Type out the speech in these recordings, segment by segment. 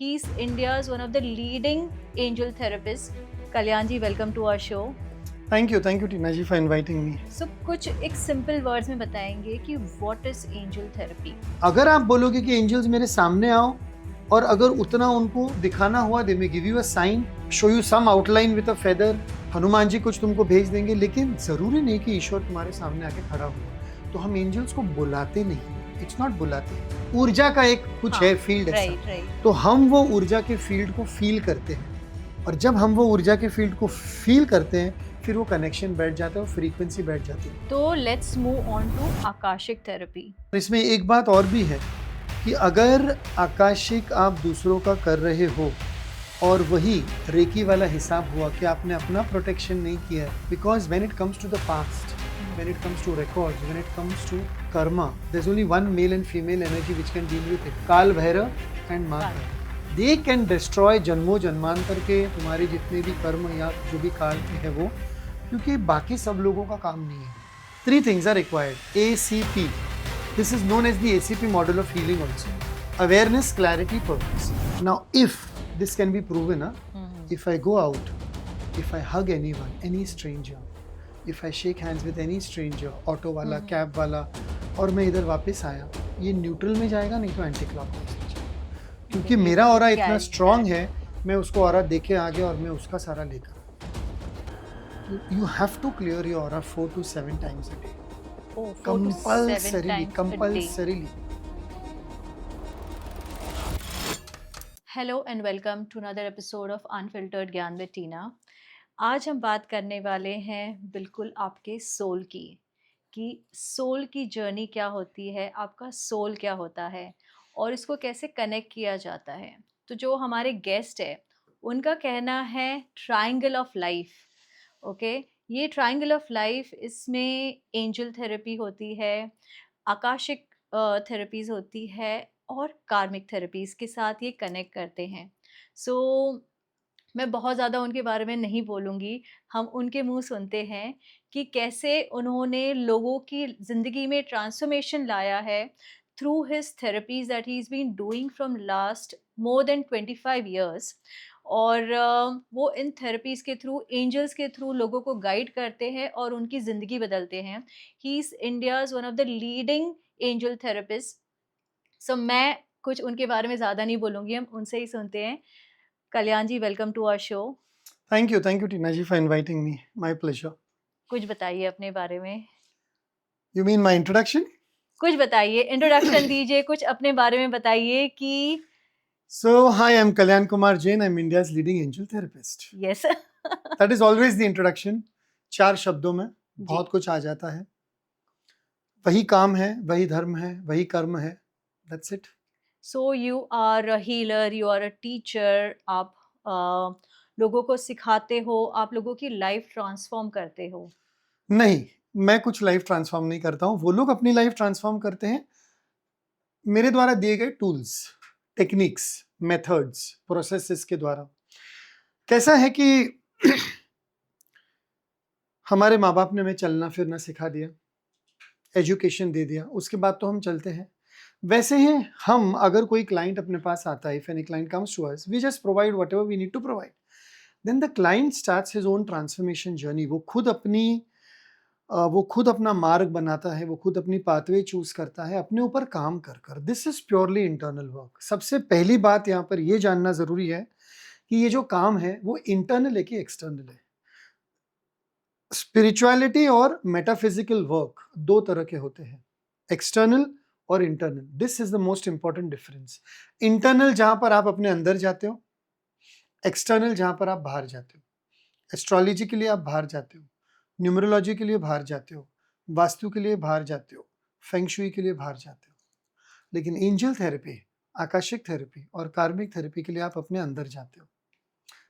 He's India's one of the leading angel therapists. Kalyan ji, welcome to our show. Thank you Tina ji for inviting me. So कुछ एक simple words में बताएंगे कि what is angel therapy? अगर आप बोलोगे कि angels मेरे सामने आओ और अगर उतना उनको दिखाना हुआ, they may give you a sign, show you some outline with a feather, Hanuman ji कुछ तुमको भेज देंगे, लेकिन जरूरी नहीं कि ईश्वर तुम्हारे सामने आके खड़ा हो। तो हम एंजल्स को बुलाते नहीं, इट्स नॉट बुलाते, ऊर्जा का एक कुछ है फील्ड ऐसा। राइट। तो हम वो ऊर्जा के फील्ड को फील करते हैं, और जब हम वो ऊर्जा के फील्ड को फील करते हैं फिर वो कनेक्शन बैठ जाता है और फ्रीक्वेंसी बैठ जाती है। तो let's move on to Akashic therapy. इसमें एक बात और भी है कि अगर आकाशिक आप दूसरों का कर रहे हो और वही रेकी वाला हिसाब हुआ कि आपने अपना प्रोटेक्शन नहीं किया है, because when it comes to the past, when it comes to records, when it comes to karma, there is only one male and female energy which can deal with it, Kaal Bhairav and माँ Bhairav. They can destroy जन्मों जन्मांतर के तुम्हारे जितने भी कर्म या जो भी काल के है वो, क्योंकि बाकी सब लोगों का काम नहीं है। 3 things are required. ACP. This is known as the ACP model of healing also. Awareness, clarity, purpose. Now, if this can be proven, if I go out, if I hug anyone, any stranger, if I shake hands with any stranger, auto वाला, cab वाला, और मैं इधर वापस आया, ये neutral में जाएगा, नहीं तो एंटी क्लॉकवाइज में जाएगा, क्योंकि मेरा ऑरा इतना स्ट्रांग है, मैं उसको ऑरा देके आ गया और मैं उसका सारा लेकर। You have to clear your aura 4 to 7 times a day. Oh, 4 to 7 times Compulsorily. Hello and welcome to another episode of unfiltered ज्ञान विद टीना। आज हम बात करने वाले हैं बिल्कुल आपके सोल की, कि सोल की जर्नी क्या होती है, आपका सोल क्या होता है और इसको कैसे कनेक्ट किया जाता है। तो जो हमारे गेस्ट है उनका कहना है ट्रायंगल ऑफ लाइफ। ओके, ये ट्रायंगल ऑफ लाइफ, इसमें एंजल थेरेपी होती है, आकाशिक थेरेपीज होती है और कार्मिक थेरेपीज के साथ ये कनेक्ट करते हैं। सो मैं बहुत ज़्यादा उनके बारे में नहीं बोलूँगी, हम उनके मुंह सुनते हैं कि कैसे उन्होंने लोगों की ज़िंदगी में ट्रांसफॉर्मेशन लाया है through his therapies that he is been doing from last more than 25 years. और वो इन थेरेपीज़ के थ्रू, एंजल्स के थ्रू लोगों को गाइड करते हैं और उनकी ज़िंदगी बदलते हैं। He is India's one of the leading angel therapist. So मैं कुछ उनके बारे में ज़्यादा नहीं बोलूँगी, हम उनसे ही सुनते हैं। Kalyan ji, welcome to our show. Thank you Tina ji for inviting me. My pleasure. कुछ बताइए अपने बारे में। You mean my introduction? कुछ बताइए, इंट्रोडक्शन दीजिए, कुछ अपने बारे में बताइए कि So, hi, I'm Kalyan Kumar Jain. I'm India's leading angel therapist. Yes. That is always the introduction. 4 शब्दों में बहुत कुछ आ जाता है। वही काम है, वही धर्म है, वही कर्म है। That's it. So you are a healer, you are a teacher, आप लोगों को सिखाते हो, आप लोगों की लाइफ ट्रांसफॉर्म करते हो। नहीं, मैं कुछ लाइफ ट्रांसफॉर्म नहीं करता हूँ, वो लोग अपनी लाइफ ट्रांसफॉर्म करते हैं मेरे द्वारा दिए गए टूल्स, टेक्निक्स, मेथड्स, प्रोसेसेस के द्वारा। कैसा है कि हमारे माँ बाप ने हमें चलना फिरना सिखा दिया, एजुकेशन दे दिया, उसके बाद तो हम चलते हैं। वैसे ही हम, अगर कोई क्लाइंट अपने पास आता है, if any client comes to us, we just provide whatever we need to provide, then the client starts his own transformation journey. वो खुद अपना मार्ग बनाता है, वो खुद अपनी पाथवे चूज करता है अपने ऊपर काम कर कर। This is purely internal work. सबसे पहली बात यहाँ पर ये जानना जरूरी है कि ये जो काम है वो इंटरनल है कि एक्सटर्नल है। स्पिरिचुअलिटी और मेटाफिजिकल वर्क 2 तरह के होते हैं, एक्सटर्नल और internal. This is the most important difference. Internal जहां पर आप अपने अंदर जाते हो, एक्सटर्नल जहां पर आप बाहर जाते हो। एस्ट्रोलॉजी के लिए आप बाहर जाते हो, न्यूमरोलॉजी के लिए बाहर जाते हो, वास्तु के लिए बाहर जाते हो, फेंगशुई के लिए बाहर जाते हो। लेकिन एंजल थेरेपी, आकाशिक थेरेपी और कार्मिक थेरेपी के लिए आप अपने अंदर जाते हो।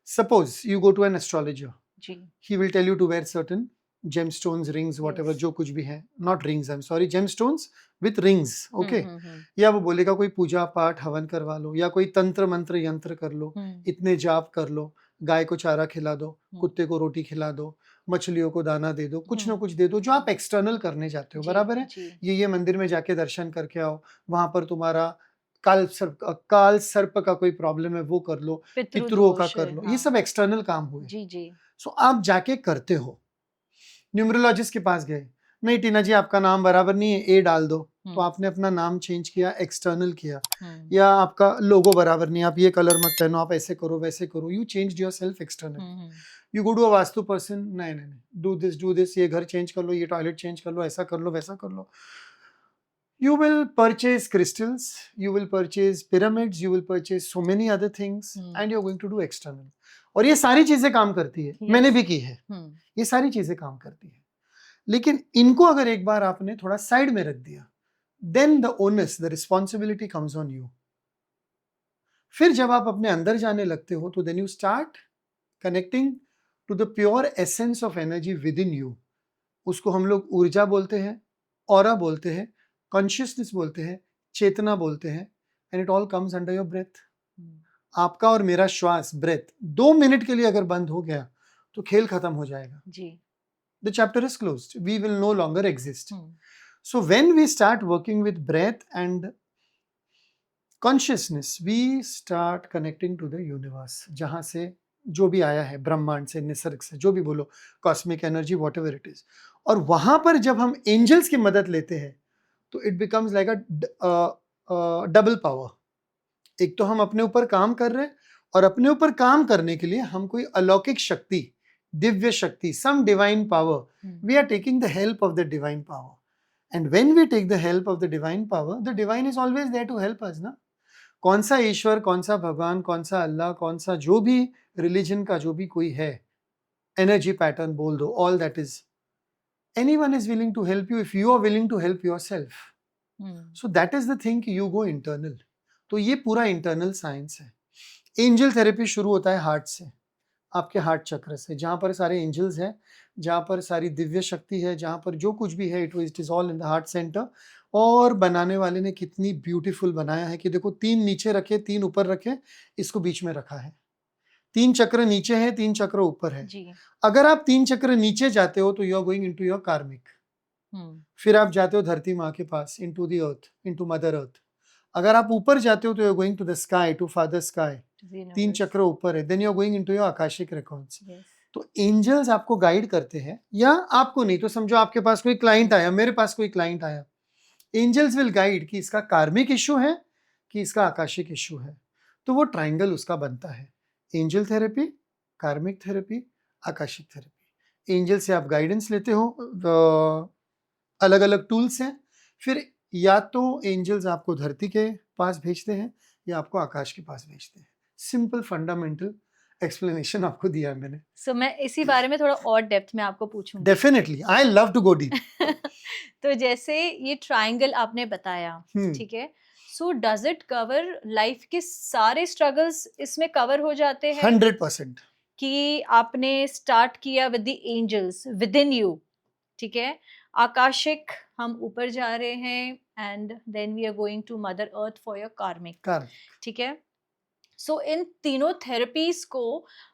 Suppose you go to an astrologer, जी। he will tell you to wear certain gemstones, rings, whatever, Yes. जो कुछ भी है, not rings, I'm sorry, gemstones with rings, okay? या वो बोलेगा कोई पूजा पाठ हवन करवा लो, या कोई तंत्र मंत्र यंत्र कर लो, इतने जाप कर लो, गाय को चारा खिला दो, कुत्ते को रोटी खिला दो, मछलियों को दाना दे दो, कुछ ना कुछ दे दो, जो आप एक्सटर्नल करने जाते हो, बराबर है। ये मंदिर में जाके दर्शन करके आओ, वहां पर तुम्हारा काल सर्प का कोई प्रॉब्लम है वो कर लो, पितरों का पितृदोष कर लो, ये हाँ सब एक्सटर्नल काम हुए। जी जी सो आप जाके करते हो, न्यूमरोलॉजिस्ट के पास गए, नहीं टीना जी आपका नाम बराबर नहीं है, ए डाल दो, तो हम्म आपने अपना नाम चेंज किया, एक्सटर्नल किया। हम्म या आपका लोगो बराबर नहीं, आप ये कलर मत पहनो, आप ऐसे करो वैसे करो, you change your self externally. Hmm you go to a vastu person, नहीं नहीं नहीं, डू दिस, ये घर चेंज कर लो, ये टॉयलेट चेंज कर लो, ऐसा कर लो वैसा कर लो। You will purchase crystals, you will purchase pyramids, you will purchase so many other things, and you're going to do external. और ये सारी चीजें काम करती है, मैंने भी की है, ये सारी चीजें काम करती है, लेकिन इनको अगर एक बार आपने थोड़ा साइड में रख दिया, then the onus, the responsibility comes on you. फिर जब आप अपने अंदर जाने लगते हो, तो then you start connecting to the pure essence of energy within you. उसको हम लोग ऊर्जा बोलते हैं, ऑरा बोलते हैं, कॉन्शियसनेस बोलते हैं, चेतना बोलते हैं, and it all comes under your breath. आपका और मेरा श्वास, ब्रेथ 2 मिनट के लिए अगर बंद हो गया तो खेल खत्म हो जाएगा, जी the chapter is closed, we will no longer exist. So when we start working with breath and consciousness, we start connecting to the universe, जहां से जो भी आया है, ब्रह्मांड से, निसर्ग से, जो भी बोलो, cosmic energy, what ever it is. और वहां पर जब हम एंजल्स की मदद लेते हैं तो it becomes like a double power. एक तो हम अपने ऊपर काम कर रहे हैं, और अपने ऊपर काम करने के लिए हम कोई अलौकिक शक्ति, दिव्य शक्ति, some divine power, we are taking the help of the divine power. And when we take the help of the divine power, the divine is always there to help us ना। कौन सा ईश्वर, कौन सा भगवान, कौन सा अल्लाह, कौन सा जो भी रिलीजन का जो भी कोई है, एनर्जी पैटर्न बोल दो, all that is, anyone is willing to help you if you are willing to help yourself. So that is the thing कि you go internal. तो ये पूरा इंटरनल साइंस है। एंजल थेरेपी शुरू होता है हार्ट से, आपके हार्ट चक्र से, जहाँ पर सारे एंजल्स हैं, जहाँ पर सारी दिव्य शक्ति है, जहाँ पर जो कुछ भी है, it is all in the heart centre. और बनाने वाले ने कितनी ब्यूटीफुल बनाया है कि देखो, 3 नीचे रखे, 3 ऊपर रखे, इसको बीच में रखा है। 3 चक्र नीचे है, 3 चक्र ऊपर है जी अगर आप 3 चक्र नीचे जाते हो तो you are going into your karmic. फिर आप जाते हो धरती माँ के पास, into the earth, into mother earth. अगर आप ऊपर जाते हो तो you are going to the sky, to father sky. 3 चक्र ऊपर है, then you are going into your akashic records. तो एंजल्स आपको गाइड करते हैं, या आपको नहीं तो समझो आपके पास कोई क्लाइंट आया, मेरे पास कोई क्लाइंट आया, एंजल्स विल गाइड कि इसका कार्मिक इशू है कि इसका आकाशिक इशू है, तो वो ट्राइंगल उसका बनता है। एंजल थेरेपी, कार्मिक थेरेपी, आकाशिक थेरेपी। एंजल से आप गाइडेंस लेते हो, अलग अलग टूल्स हैं, फिर या तो एंजल्स आपको धरती के पास भेजते हैं या आपको आकाश के पास भेजते हैं। सिंपल फंडामेंटल एक्सप्लेनेशन आपको दिया है मैंने। सो मैं इसी बारे में थोड़ा और डेप्थ में आपको पूछूंगी। Definitely, I love to go deep. तो जैसे ये ट्रायंगल आपने बताया, ठीक है, so does it cover life के सारे स्ट्रगल्स, इसमें कवर हो जाते हैं? 100%। कि आपने स्टार्ट किया with the angels within you, ठीक है, आकाशिक हम ऊपर जा रहे हैं, and then we are going to mother earth for your karmic, ठीक है। सो इन तीनों थेरेपीज को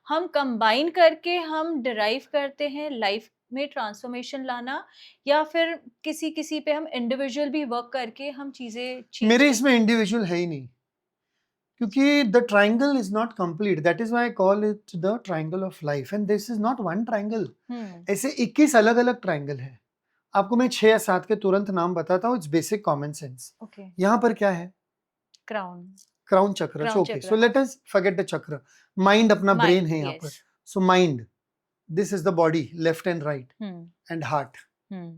हम कंबाइन करके हम डिराइव करते हैं लाइफ में ट्रांसफॉर्मेशन लाना, या फिर किसी किसी पे हम इंडिविजुअल भी वर्क करके हम चीजें मेरे इसमें इंडिविजुअल है ही नहीं, क्योंकि the triangle is not complete, that is why I call it the triangle of life, and this is not one triangle, ऐसे 21 अलग अलग ट्राइंगल है। आपको मैं 6 या 7 के तुरंत नाम बताता हूँ, इट्स बेसिक कॉमन सेंस। यहाँ पर क्या है? क्राउन चक्र। Okay, so let us forget the चक्र। माइंड अपना ब्रेन है यहाँ पर। So mind, this is the body, left and right, and heart.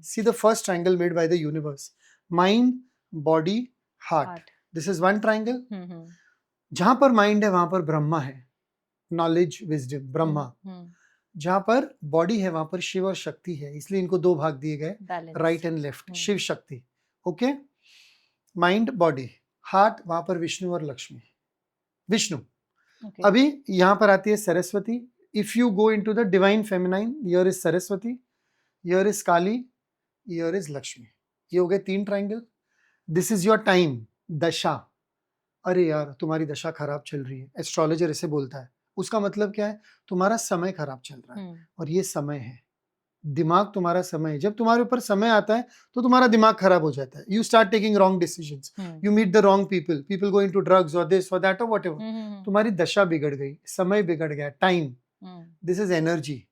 See the first triangle made by the universe, mind, body, heart, this is one triangle. जहां पर mind है वहां पर ब्रह्मा है, नॉलेज, विजडम, ब्रह्मा। जहां पर बॉडी है वहां पर शिव और शक्ति है, इसलिए इनको 2 भाग दिए गए, right and left, Shiv Shakti. Okay, mind, body, heart, वहां पर विष्णु और लक्ष्मी, विष्णु। अभी यहां पर आती है Saraswati. If you go into the divine feminine, here is Saraswati, here is Kali, here is Lakshmi. ये हो गए 3 triangle. This is your time, दशा। अरे यार तुम्हारी दशा खराब चल रही है, एस्ट्रोलॉजर ऐसे बोलता है, उसका मतलब क्या है? तुम्हारा समय खराब चल रहा है, और ये समय है। दिमाग तुम्हारा समय है। जब तुम्हारे ऊपर समय आता है तो तुम्हारा दिमाग खराब हो जाता है। You start taking wrong decisions, you meet the wrong people, people go into drugs और दिस और दैट और व्हाटएवर। तुम्हारी दशा बिगड़ गई, समय बिगड़ गया, time. This is energy.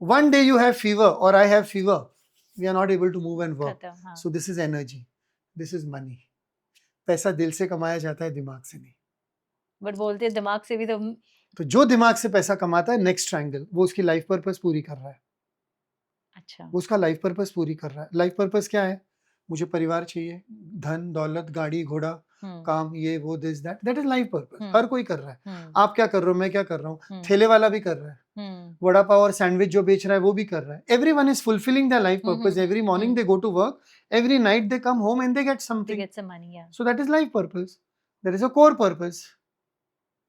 One day you have fever or I have fever, we are not able to move and work. So this is energy, this is money. पैसा दिल से कमाया जाता है, दिमाग से नहीं। बट बोलते हैं दिमाग से भी तो जो दिमाग से पैसा कमाता है, नेक्स्ट ट्रायंगल, वो उसकी लाइफ पर्पस पूरी कर रहा है। अच्छा, वो उसका लाइफ पर्पस पूरी कर रहा है। लाइफ पर्पस क्या है? मुझे परिवार चाहिए, धन दौलत गाड़ी घोड़ा काम, ये वो this that, that is life purpose. हर कोई कर रहा है। आप क्या कर रहे हो, मैं क्या कर रहा हूँ, ठेले वाला भी कर रहा है, वड़ा पाव और सैंडविच जो बेच रहा है वो भी कर रहा है। Everyone is fulfilling their life purpose. Every morning they go to work, every night they come home and they get something, so that is life purpose. There is a core purpose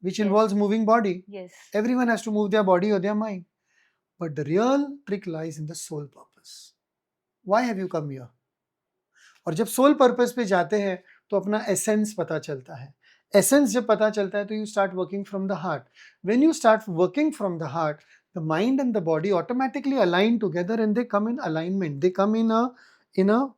which involves moving body. Yes. Everyone has to move their body or their mind. But the real trick lies in the soul purpose. Why have you come here? और जब soul purpose पे जाते हैं तो अपना essence पता चलता है। एसेंस जब पता चलता है तो you start working from the heart. When you start working from the heart, the mind and the body automatically align together and they come in alignment. They come in a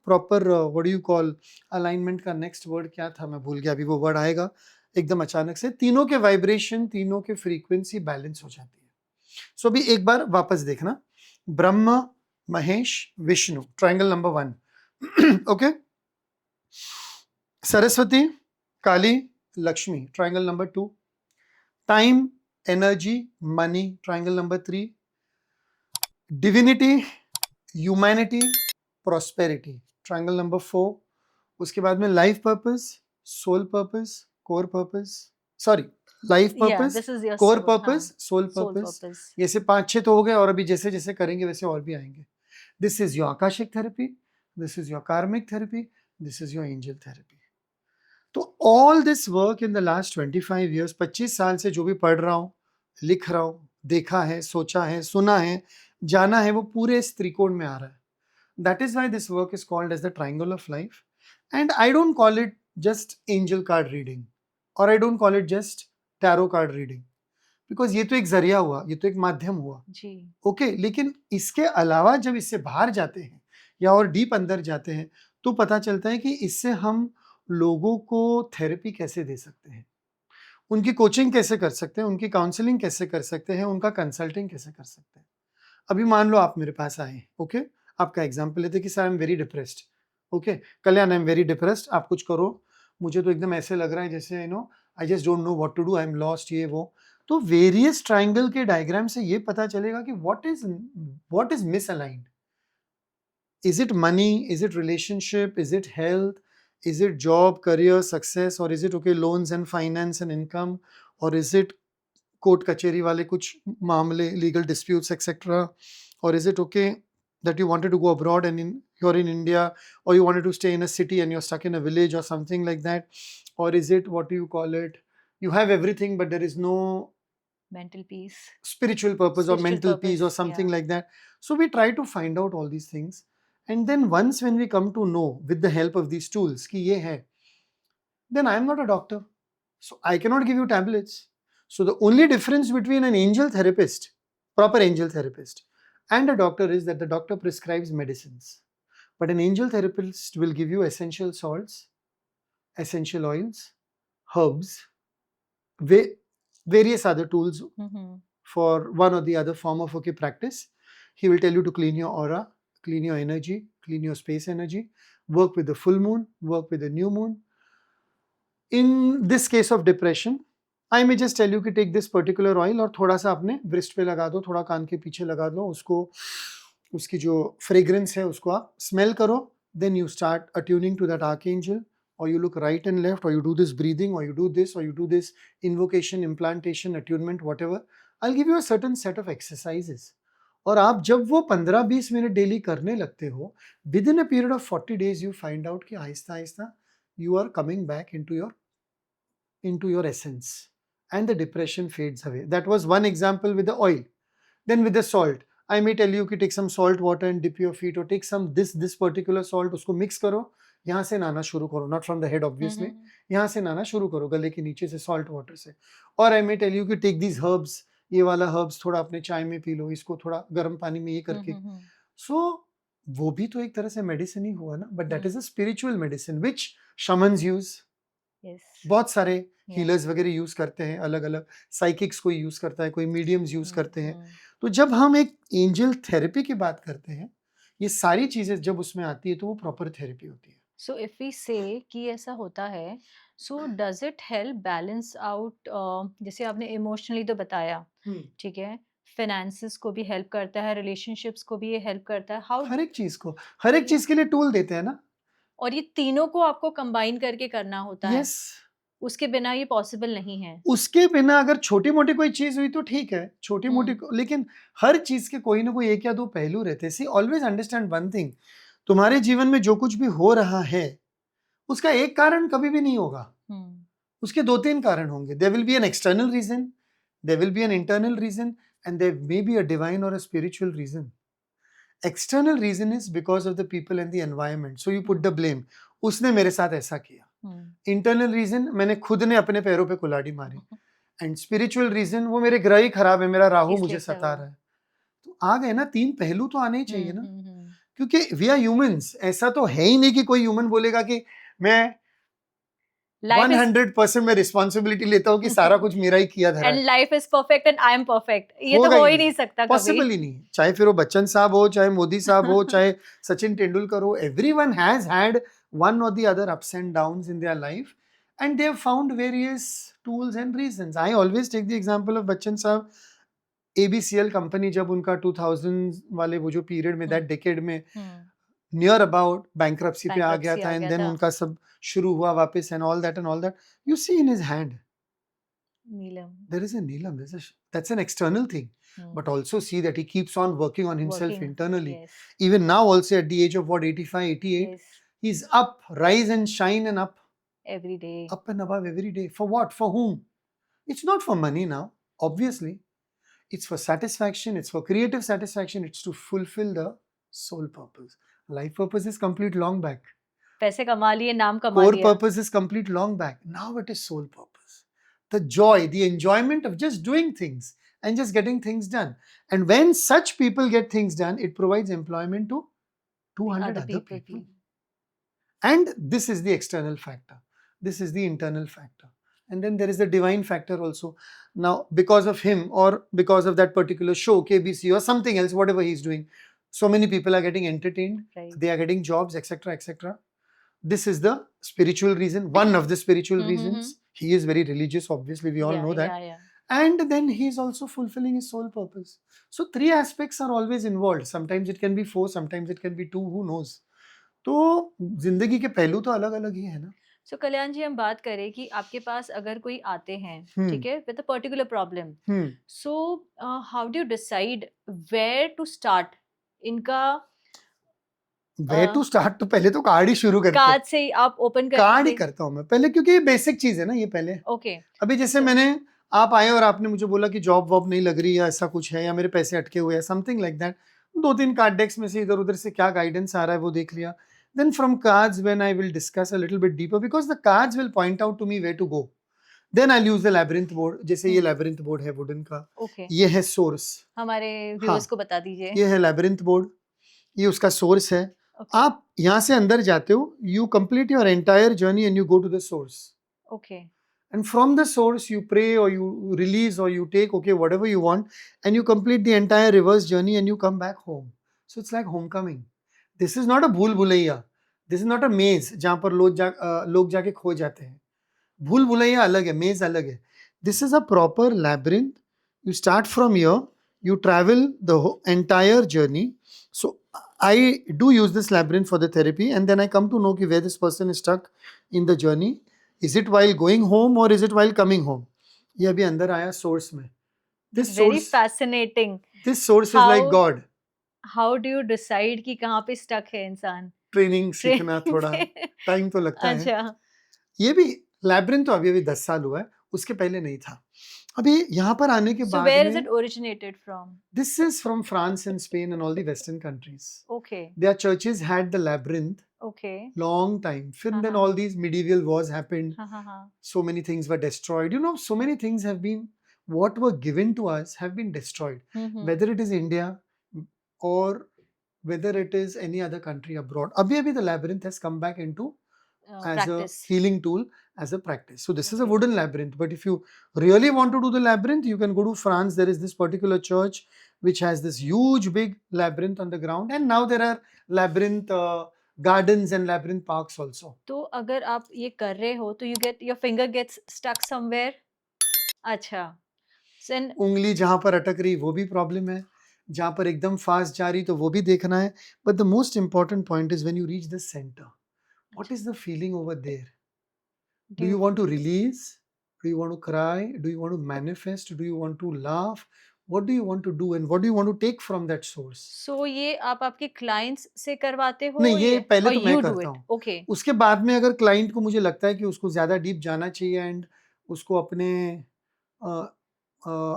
proper, what do you call, alignment का next word क्या था, मैं भूल गया, अभी वो word आएगा एकदम अचानक से। तीनों के वाइब्रेशन, तीनों के फ्रीक्वेंसी बैलेंस हो जाती है। सो अभी एक बार वापस देखना, Brahma Mahesh Vishnu, triangle number 1। Okay, Saraswati Kali Lakshmi, triangle number 2। Time energy money, triangle number 3। Divinity humanity prosperity, triangle number 4। उसके बाद में life purpose, soul purpose, core purpose, sorry life purpose, core purpose, soul purpose. ये से 5-6 तो हो गए और अभी जैसे जैसे करेंगे वैसे और भी आएंगे। This is your akashic therapy, this is your karmic therapy, this is your angel therapy. तो all this work in the last 25 years, 25 साल से जो भी पढ़ रहा हूँ, लिख रहा हूँ, देखा है, सोचा है, सुना है, जाना है, वो पूरे इस त्रिकोण में आ रहा है। That is why this work is called as the triangle of life. And I don't call it just angel card reading और I don't call it just tarot card reading, because ये तो एक जरिया हुआ, ये तो एक माध्यम हुआ जी। ओके, लेकिन इसके अलावा जब इससे बाहर जाते हैं या और डीप अंदर जाते हैं तो पता चलता है कि इससे हम लोगों को थेरेपी कैसे दे सकते हैं, उनकी कोचिंग कैसे कर सकते हैं, उनकी काउंसलिंग कैसे कर सकते हैं, उनका कंसल्टिंग कैसे कर सकते हैं। अभी मान लो आप मेरे पास आए, ओके, आपका एग्जाम्पल लेते कि sir I am very depressed, okay, Kalyan I am very depressed, आप कुछ करो, मुझे तो एकदम ऐसे लग रहा है जैसे I just don't know what to do, I am lost, ये वो। तो वेरियस ट्रायंगल के डायग्राम से ये पता चलेगा कि what is misaligned. Is it money, is it relationship, is it health, is it job, career, success, or is it okay loans and finance and income, or is it court kacheri wale kuch मामले, legal disputes etc., or is it okay that you wanted to go abroad and you're in India, or you wanted to stay in a city and you're stuck in a village or something like that, or is it, what do you call it, you have everything but there is no mental peace, spiritual purpose or mental peace or something like that. So we try to find out all these things. And then once when we come to know with the help of these tools कि ये है, then I am not a doctor, so I cannot give you tablets. So the only difference between an angel therapist, proper angel therapist, and a doctor is that the doctor prescribes medicines, but an angel therapist will give you essential salts, essential oils, herbs, various other tools for one or the other form of practice. He will tell you to clean your aura, clean your energy, clean your space energy, work with the full moon, work with the new moon. In this case of depression, I may just tell you कि take this particular oil और थोड़ा सा अपने wrist पे लगा दो, थोड़ा कान के पीछे लगा दो, उसको, उसकी जो fragrance है उसको आप smell करो, then you start attuning to that archangel, or you look right and left, or you do this breathing, or you do this, or you do this invocation, implantation, attunement, whatever. I'll give you a certain set of exercises. और आप जब वो 15-20 minute daily करने लगते हो, within a period of 40 days you find out कि आहिस्ता आहिस्ता you are coming back into your essence and the depression fades away. That was one example with the oil. Then with the salt, I may tell you कि take some salt water and dip your feet, or take some this particular salt, उसको mix करो, यहाँ से नहाना शुरू करो, not from the head obviously, यहाँ से नहाना शुरू करो गले के नीचे से salt water से. और I may tell you कि take these herbs, ये वाला हर्ब्स थोड़ा अपने चाय में पी लो, इसको थोड़ा गर्म पानी में ये करके. सो वो भी तो एक तरह से मेडिसिन ही हुआ ना, but that hmm, is a spiritual medicine which shamans use, yes, बहुत सारे या, हीलर्स वगैरह यूज करते हैं, अलग अलग साइकिक्स कोई यूज करता है, कोई मीडियम्स यूज करते हैं। हम्म। तो जब हम एक एंजल थेरेपी की बात करते हैं, ये सारी चीजें जब उसमें आती है तो वो प्रॉपर थेरेपी होती है। सो इफ वी से कि ऐसा होता है, so does it help balance out, जैसे आपने इमोशनली तो बताया, हम्म, ठीक है, फाइनेंसेस को भी हेल्प करता है, रिलेशनशिप्स को भी ये हेल्प करता है, हाउ, हर एक चीज को, हर एक या, चीज के लिए टूल देते हैं ना। और ये तीनों को आपको कंबाइन करके करना होता है, यस, उसके बिना ये पॉसिबल नहीं है। उसके बिना अगर छोटी मोटी कोई चीज हुई तो ठीक है, छोटी मोटी हम्म, लेकिन हर चीज के कोई ना कोई एक या दो पहलू रहते हैं। सी ऑलवेज अंडरस्टैंड वन थिंग, तुम्हारे जीवन में जो कुछ भी हो रहा है उसका एक कारण कभी भी नहीं होगा, हम्म, उसके दो तीन कारण होंगे। There will be an external reason, there will be an internal reason, and there may be a divine और a spiritual reason. External reason is because of the people and the environment, so you put the blame, उसने मेरे साथ ऐसा किया। हम्म, internal reason, मैंने खुद ने अपने पैरों पे कुल्हाड़ी मारी। एंड स्पिरिचुअल रीजन, वो मेरे ग्रह ही खराब है, मेरा राहु इसलिए मुझे सब सता हुआ। रहा है। तो आ गए ना, तीन पहलू तो आने ही चाहिए ना, हम्म। क्योंकि वी आर ह्यूमंस। ऐसा तो है ही नहीं कि कोई ह्यूमन बोलेगा कि मैं लाइफ इज 100% मैं रिस्पॉन्सिबिलिटी लेता हूँ कि सारा कुछ मेरा ही किया धरा एंड है। Life is perfect and I M perfect, ये तो होगा हो ही ही नहीं, नहीं सकता कभी। पॉसिबल ही नहीं। चाहे फिर वो बच्चन साहब हो, चाहे मोदी साहब हो, चाहे सचिन तेंदुलकर हो, everyone has had one or the other ups and downs in their life, and they have found various tools and reasons. I always take the example of Bachchan साहब, ABCL कंपनी जब उनका 2000 वाले वो जो पीरियड में, दैट डेकेड में हम्म, near about bankruptcy पे आ गया बैंक्रप्सी था, आ एंड गया देन था, उनका सब शुरू हुआ वापस, and all that you see in his hand Neelam, there is a Neelam, that's an external thing. But हम्म, also see that he keeps on working on himself working, internally. Yes, Even now, also at the age of what, 85, 88, yes, he's up, rise and shine and every day, up and above every day. For what? For whom? It's not for money now, obviously. It's for satisfaction, it's for creative satisfaction, it's to fulfill the soul purpose. Life purpose is complete long back. पैसे कमा लिए, नाम कमा Core लिया, purpose is complete long back. Now it is soul purpose. The joy, the enjoyment of just doing things and just getting things done. And when such people get things done, it provides employment to 200 other other people people. भी, And this is the external factor. This is the internal factor. And then there is the divine factor also. Now, because of him or because of that particular show, KBC or something else, whatever he's doing, so many people are getting entertained, right, they are getting jobs, etc., etc. This is the spiritual reason, one of the spiritual hmm, reasons. He is very religious, obviously, we all know that. या, And then he is also fulfilling his soul purpose. So, three aspects are always involved. Sometimes it can be four, sometimes it can be two, who knows. तो जिंदगी के पहलू तो अलग अलग ही है ना। सो कल्याण जी, हम बात करें कि आपके पास अगर कोई आते हैं, ठीक है, with a particular problem, hmm, so how do you decide where to start इनका, वे टू स्टार्ट, तो पहले तो कार्ड ही शुरू करते हैं। कार्ड से ही आप ओपन कार्ड ही करके, करता हूँ मैं पहले, क्योंकि ये बेसिक चीज है ना, ये पहले। ओके, अभी जैसे So- मैंने, आप आए और आपने मुझे बोला कि जॉब वॉब नहीं लग रही या ऐसा कुछ है, या मेरे पैसे अटके हुए हैं, समथिंग लाइक दैट, दो तीन कार्ड डेक्स में से इधर उधर से क्या गाइडेंस आ रहा है वो देख लिया। Then from cards when I will discuss a little bit deeper, because the cards will point out to me where to go. Then I use the labyrinth board, जैसे ये लैबिरिंथ बोर्ड है wooden का, okay, ये है source. हमारे हाँ, viewers को बता दीजिए, ये है लैबिरिंथ बोर्ड, ये उसका सोर्स है। ओके, आप यहाँ से अंदर जाते हो, you complete your entire journey and you go to the source, okay, and from the source you pray or you release or you take, okay, whatever you want, and you complete the entire reverse journey and you come back home. So it's like homecoming. This is not a bhul bhulaiya, this is not a maze जहाँ पर लोग जाके खो जाते हैं। भूल भुलैया अलग है, मेज अलग है। This is a proper labyrinth. You start from here, you travel the entire journey. So I do use this labyrinth for the therapy, and then I come to know कि where this person is stuck in the journey. Is it while going home or is it while coming home? ये अभी अंदर आया source में। This very source, fascinating, this source is like how God. How do you decide कि कहाँ पे stuck है इंसान, ट्रेनिंग सीखना ट्रेनिंग थोड़ा पे, टाइम तो लगता है। अच्छा, ये भी लैब्रिंथ तो अभी 10 साल हुआ है, उसके पहले नहीं था। अभी यहाँ पर आने के सो बाद वेयर इज में, it originated from, this is from France and Spain and all the Western countries. Okay, Their churches had the labyrinth okay, long time. Then हाँ, all these medieval wars happened. हाँ, So many things were destroyed. You know, so many things have been, what were given to us have been destroyed. Hmm, Whether it is India or whether it is any other country abroad. Abhi the labyrinth has come back into as practice. a healing tool, as a practice. So this is a Okay. wooden labyrinth, but if you really want to do the labyrinth, you can go to France. There is this particular church which has this huge big labyrinth on the ground, and now there are labyrinth gardens and labyrinth parks also. तो अगर आप ये कर रहे हो तो you get your finger gets stuck somewhere. अच्छा. Then उंगली जहां पर अटक रही वो भी प्रॉब्लम है, जहां पर एकदम फास्ट जा रही तो वो भी देखना है. But the most important point is when you reach the centre, what is the feeling over there? Do you want to release? Do you want to cry? Do you want to manifest? Do you want to laugh? What do you want to do and what do you want to take from that source? So ये आप आपके clients से करवाते हो नहीं, ये पहले or तो मैं you do करता it? हूँ. Okay. उसके बाद में अगर क्लाइंट को मुझे लगता है कि उसको ज्यादा डीप जाना चाहिए एंड उसको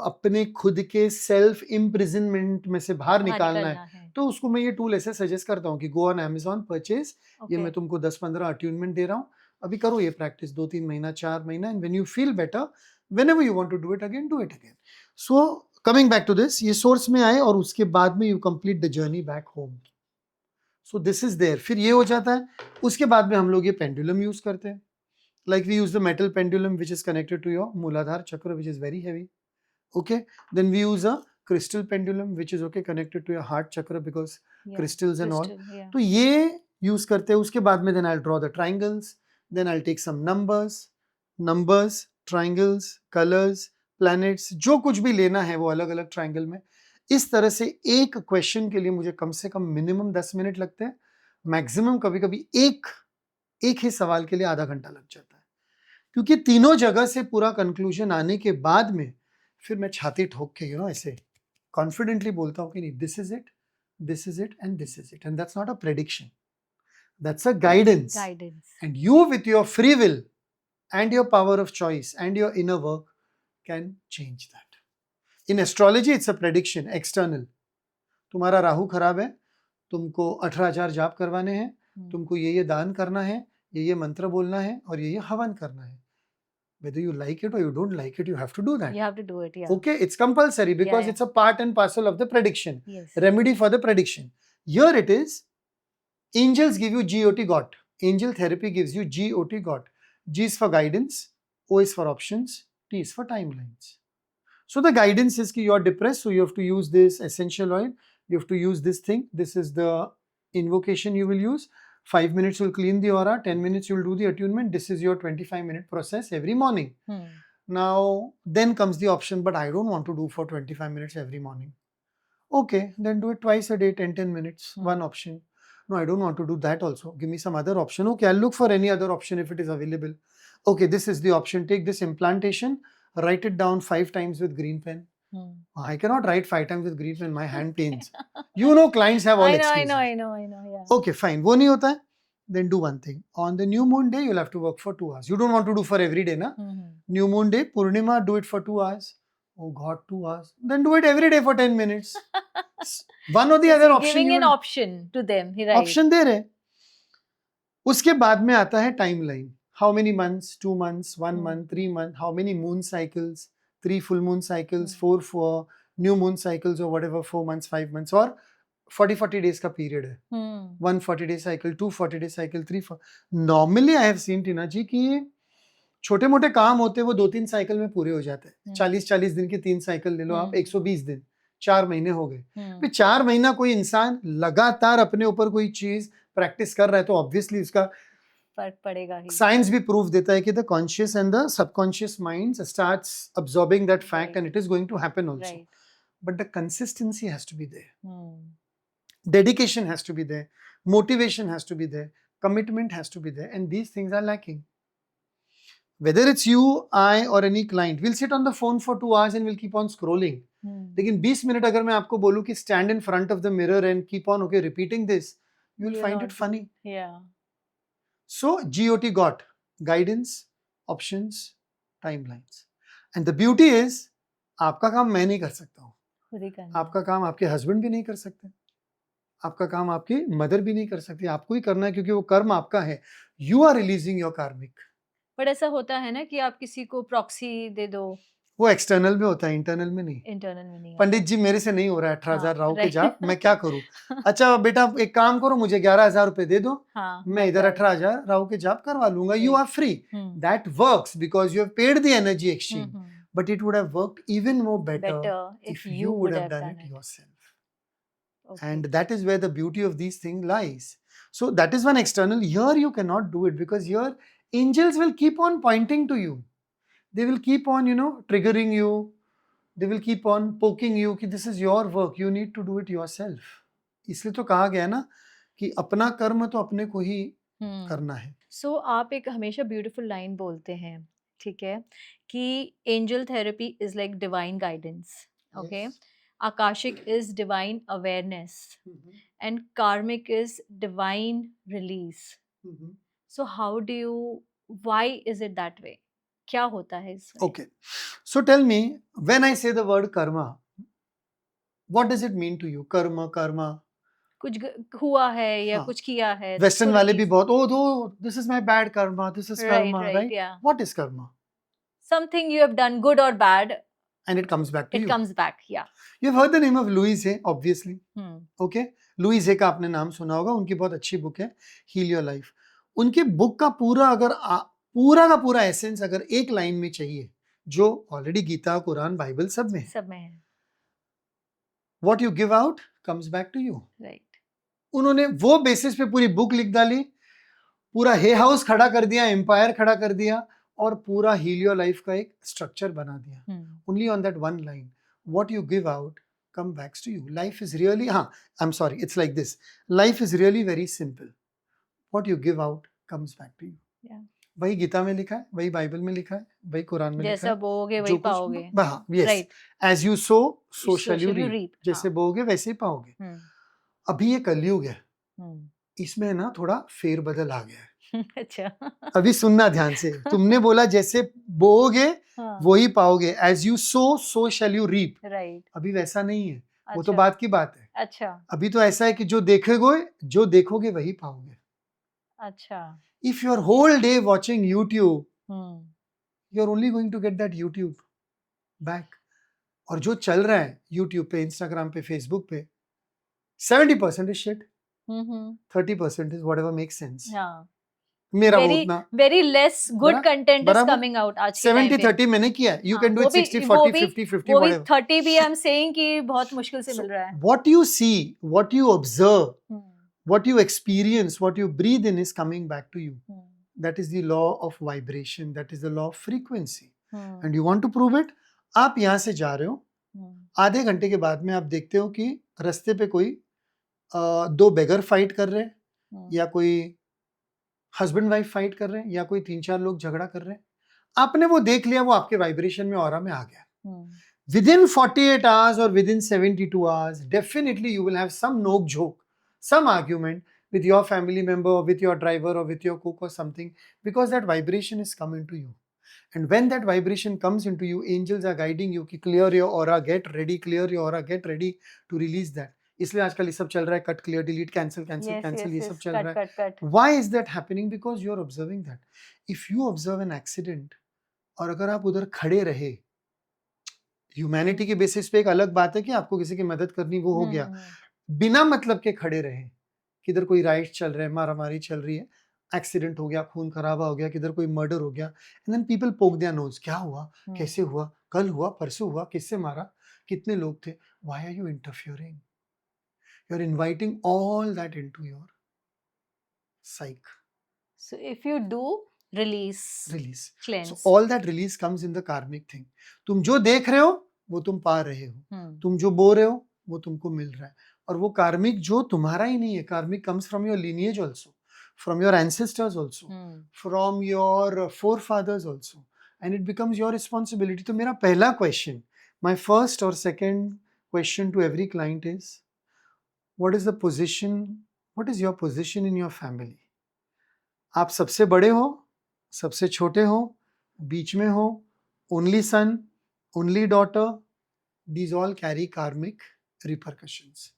अपने खुद के सेल्फ इम्प्रिजनमेंट में से बाहर निकालना है, तो उसको मैं ये टूल ऐसे सजेस्ट करता हूँ कि गो ऑन Amazon, परचेज. ये मैं तुमको 10-15 अट्यूनमेंट दे रहा हूँ, अभी करो ये प्रैक्टिस 2-3 महीना 4 महीना, and when you feel better, whenever you want to do it again. So coming back to this, ये सोर्स में आए और उसके बाद में you complete the journey back home. So this is there. फिर ये हो जाता है. उसके बाद में हम लोग ये पेंडुलम यूज करते हैं. Like we use the metal pendulum which is connected to your Muladhara chakra, which is very heavy. Okay, then we use a crystal pendulum which is okay connected to your heart chakra because crystals and all. तो ये use करते हैं. उसके बाद में then I'll draw the triangles, then I'll take some numbers, triangles, colors, planets, जो कुछ भी लेना है वो अलग अलग triangle में. इस तरह से एक क्वेश्चन के लिए मुझे कम से कम मिनिमम 10 मिनट लगते हैं, मैक्सिमम कभी कभी एक ही सवाल के लिए आधा घंटा लग जाता है, क्योंकि तीनों जगह से पूरा कंक्लूजन आने के बाद में फिर मैं छाती ठोक के ऐसे कॉन्फिडेंटली बोलता हूं कि नहीं, this is it and this is it, and that's not a prediction, that's a guidance. And you with your free will and your power of choice and your inner work can change that. In astrology it's a prediction external. तुम्हारा राहु खराब है, तुमको 18,000 जाप करवाने हैं, तुमको ये दान करना है, ये मंत्र बोलना है और ये हवन करना है. Whether you like it or you don't like it, you have to do that. You have to do it, yeah. Okay, it's compulsory because it's a part and parcel of the prediction. Yes. Remedy for the prediction. Here it is. Angels give you GOT got. Angel therapy gives you GOT got. G is for guidance, O is for options, T is for timelines. So the guidance is that you are depressed, so you have to use this essential oil. You have to use this thing. This is the invocation you will use. 5 minutes will clean the aura, 10 minutes you'll do the attunement. This is your 25-minute process every morning. Now, then comes the option, but I don't want to do for 25 minutes every morning. Okay, then do it twice a day, 10 minutes, one option. No, I don't want to do that also. Give me some other option. Okay, I'll look for any other option if it is available. Okay, this is the option. Take this implantation, write it down 5 times with green pen. I cannot write 5 times with green pen, my hand pains. Clients have all excuses. I know, yeah. Okay, fine. वो नहीं होता है. Then do one thing. On the new moon day, you'll have to work for 2 hours. You don't want to do for every day, na? New moon day, Purnima, do it for 2 hours. Oh God, 2 hours. Then do it every day for 10 minutes. One or the other option. Giving an option to them, right? Option दे रहे. उसके बाद में आता है timeline. How many months? 2 months, 1 month, 3 months. How many moon cycles? 3 full moon cycles, 4 new moon cycles or whatever, 4 months, 5 months, और 40 days का period है. 1 40-day cycle, 2 40-day cycle, 3 Normally I have seen, टीना जी, कि छोटे मोटे काम होते हैं वो 2-3 साइकिल में पूरे हो जाते हैं. 40-40 दिन की 3 साइकिल ले लो आप, 120 दिन, 4 महीने हो गए. फिर 4 महीना कोई इंसान लगातार अपने ऊपर कोई चीज प्रैक्टिस कर रहा है तो ऑब्वियसली उसका फर्क पड़ेगा ही. साइंस भी प्रूफ देता है कि the conscious and the subconscious mind starts absorbing that fact and it is going to happen also. But the consistency has to be there, dedication has to be there, motivation has to be there, commitment has to be there, and these things are lacking. Whether it's you, I or any client, we'll sit on the phone for 2 hours and we'll keep on scrolling. लेकिन 20 minute अगर मैं आपको बोलूं कि stand in front of the mirror and keep on repeating this, you'll find it funny. Yeah. So GOT got guidance, options, timelines, and the beauty is आपका काम मैं नहीं कर सकता हूँ, खुद ही करना. आपका काम आपके हस्बैंड भी नहीं कर सकते, आपका काम आपकी मदर भी नहीं कर सकती, आपको ही करना है क्योंकि वो कर्म आपका है. यू आर रिलीजिंग योर कार्मिक. बट ऐसा होता है ना कि आप किसी को प्रॉक्सी दे दो वो एक्सटर्नल में होता है, इंटरनल में नहीं। इंटरनल में नहीं पंडित जी मेरे से नहीं हो रहा है 18,000 राहु के राइट जाप, मैं क्या करूं? अच्छा बेटा एक काम करो, मुझे 11,000 रुपए दे दो, हाँ मैं इधर 18,000 राहु के जाप करवा लूंगा, you are free. That works because you have paid the energy exchange, but it would have worked even more better if you would have done it yourself. And that is where the beauty of these things lies. So that is one external. Here you cannot do it because your angels will keep on pointing to you. They will keep on, triggering you. They will keep on poking you कि this is your work. You need to do it yourself. इसलिए तो कहा गया ना कि अपना कर्म तो अपने को ही करना है। So आप एक हमेशा beautiful line बोलते हैं, ठीक है, कि angel therapy is like divine guidance, okay? Yes. Akashic is divine awareness, and karmic is divine release. So why is it that way? क्या होता है इसमें? Okay. So tell me, when I say the word karma, what does it mean to you? Karma. कुछ हुआ है या हाँ. कुछ किया है। Western वाले भी बहुत, oh, this is my bad karma, this is karma, right? Yeah. What is karma? Something you have done, good or bad. And it comes back to you. It comes back, yeah. You've heard the name of Louise Hay, obviously. Okay? Louise Hay का आपने नाम सुना होगा, उनकी बहुत अच्छी book है Heal Your Life. उनकी बुक का पूरा पूरा एसेंस अगर एक लाइन में चाहिए, जो ऑलरेडी गीता, कुरान, बाइबल सब में है। What you give out comes back to you. Right. उन्होंने वो बेसिस पे पूरी बुक लिख डाली, पूरा हे हाउस खड़ा कर दिया, एम्पायर खड़ा कर दिया, और पूरा हील योर लाइफ का एक स्ट्रक्चर बना दिया। Only on that one line, what you give out come backs to you. Life is really, I am sorry, it's like this, life is really very simple, what you give out comes back to you. वही गीता में लिखा है, वही Bible में लिखा है, वही कुरान में लिखा है, जैसा बोओगे वही पाओगे। हाँ, yes, as you sow so shall you reap, जैसे बोओगे वैसे ही पाओगे। अभी ये कलयुग है, इसमें ना थोड़ा फेरबदल आ गया है। अच्छा। अभी सुनना ध्यान से, तुमने बोला जैसे बोओगे वही पाओगे, as you sow shall you reap, right. अभी वैसा नहीं है, वो तो बात की बात है। अच्छा। अभी तो ऐसा है कि जो देखोगे वही पाओगे। अच्छा। If you are whole day watching YouTube, you are only going to get that YouTube back. और जो चल रहा है यूट्यूब पे, इंस्टाग्राम पे, फेसबुक पे, 70% is shit, 30% is whatever makes sense. मेरा very less good content is coming out आज के टाइम पे। 70-30 मैंने किया, you can do it 60-40, 50-50, whatever। 30 भी I'm saying कि बहुत मुश्किल से मिल रहा है। What you see, what you observe, what you experience, what you breathe in is coming back to you. That is the law of vibration, that is the law of frequency. And you want to prove it? आप यहाँ से जा रहे हो, आधे घंटे के बाद में आप देखते हो कि रास्ते पे कोई 2 बेगर फाइट कर रहे हैं, या कोई हस्बैंड वाइफ फाइट कर रहे हैं, या कोई 3-4 लोग झगड़ा कर रहे हैं। आपने वो देख लिया, वो आपके वाइब्रेशन में, ऑरा में आ गया। Within 48 hours or within 72 hours, definitely you will have some knock joke, some argument with your family member, or with your driver, or with your cook or something, because that vibration is coming to you. And when that vibration comes into you, angels are guiding you कि clear your aura, get ready, clear your aura, get ready to release that. इसलिए आजकल ये सब चल रहा है, cut, clear, delete, cancel, ये सब चल रहा है। Why is that happening? Because you are observing that. If you observe an accident, और अगर आप उधर खड़े रहे, ह्यूमैनिटी के बेसिस पे एक अलग बात है कि आपको किसी की मदद करनी, वो हो गया, बिना मतलब के खड़े रहे, किधर कोई राइट चल रहा है, मारामारी चल रही है, एक्सीडेंट हो गया, खून खराबा हो गया, किधर कोई मर्डर हो गया, एंड देन पीपल पोक देयर नोज, क्या हुआ, कैसे हुआ, कल हुआ, परसों हुआ, किससे मारा, कितने लोग थे, why are you interfering? You are inviting all that into your psyche. So if you do release, cleanse. So all that release comes in the karmic thing. तुम जो देख रहे हो वो तुम पा रहे हो, तुम जो बो रहे हो वो तुमको मिल रहा है, और वो कार्मिक जो तुम्हारा ही नहीं है, कार्मिक comes from your lineage also, from your ancestors also, from your forefathers also, and it becomes your responsibility. तो मेरा पहला question, my first or second question to every client is, what is your position in your family? आप सबसे बड़े हो, सबसे छोटे हो, बीच में हो, only son, only daughter, these all carry karmic repercussions.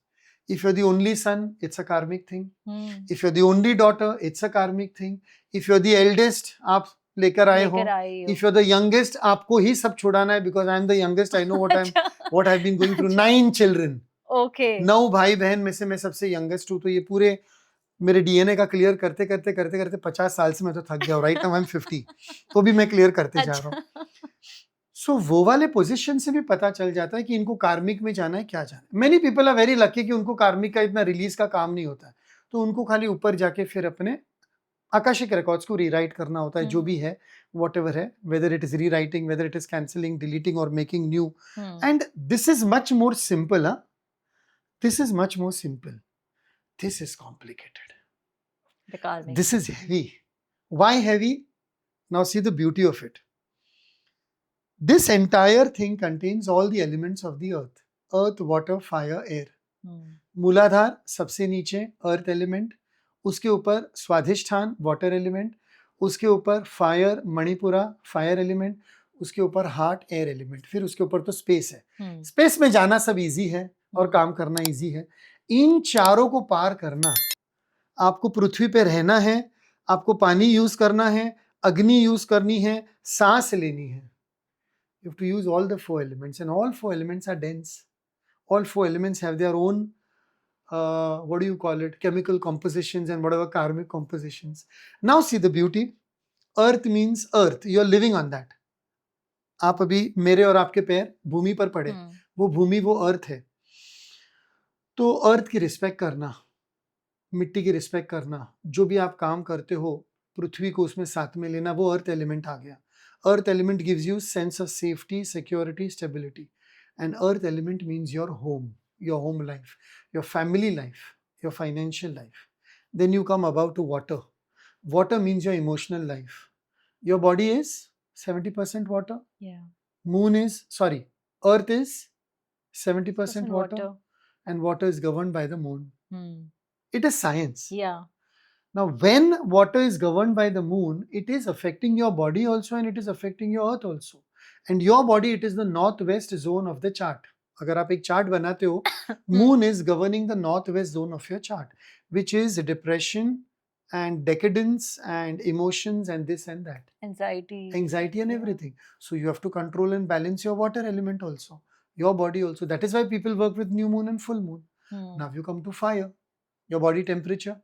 If you're the only son, it's a karmic thing. If you're the only daughter, it's a karmic thing. If you're the eldest, आप लेकर आए हो. लेकर आए हो. If you're the youngest, आपको ही सब छुड़ाना है because I'm the youngest. I know अच्छा. what I've been going through. 9 children. Okay. 9 भाई बहन में से मैं सबसे youngest हूँ, तो ये पूरे मेरे डीएनए का क्लियर करते करते करते करते 50 साल से मैं तो थक गया हूँ. राइट नाउ आई एम 50, तो भी मैं क्लियर करते जा रहा हूँ. अच्छा. सो वो वाले पोजीशन से भी पता चल जाता है कि इनको कार्मिक में जाना है, क्या जाना है. Many people are very lucky कि उनको कार्मिक का इतना रिलीज का काम नहीं होता है, तो उनको खाली ऊपर जाके फिर अपने आकाशिक रिकॉर्ड्स को रीराइट करना होता है, जो भी है, वॉट एवर है, whether it is rewriting, whether it is cancelling, deleting और making new. And this is much more simple. This is much more simple. This is complicated. The karmic. This is heavy. Why heavy? Now see the beauty of it. This entire thing contains all the elements of the earth. Earth, water, fire, air. मूलाधार सबसे नीचे earth element, उसके ऊपर स्वाधिष्ठान water element, उसके ऊपर fire Manipura fire element, उसके ऊपर heart air element, फिर उसके ऊपर तो स्पेस है. स्पेस में जाना सब इजी है और काम करना इजी है. इन चारों को पार करना, आपको पृथ्वी पे रहना है, आपको पानी यूज करना है, अग्नि यूज करनी है, सांस लेनी है. You have to use all the 4 elements, and all 4 elements are dense. All 4 elements have their own, what do you call it, chemical compositions and whatever karmic compositions. Now see the beauty. Earth means earth. You are living on that. आप अभी मेरे और आपके पैर भूमि पर पड़े, वो भूमि वो अर्थ है. तो अर्थ की रिस्पेक्ट करना, मिट्टी की रिस्पेक्ट करना, जो भी आप काम करते हो पृथ्वी को उसमें साथ में लेना, वो अर्थ एलिमेंट आ गया. Earth element gives you sense of safety, security, stability. And earth element means your home life, your family life, your financial life. Then you come about to water. Water means your emotional life. Your body is 70% water. Earth is 70% water, and water is governed by the moon. It is science. Yeah. Now, when water is governed by the moon, it is affecting your body also, and it is affecting your earth also. And your body, it is the northwest zone of the chart. अगर आप एक chart बनाते हो, moon is governing the northwest zone of your chart, which is depression and decadence and emotions and this and that. Anxiety and everything. So you have to control and balance your water element also, your body also. That is why people work with new moon and full moon. Now you come to fire, your body temperature,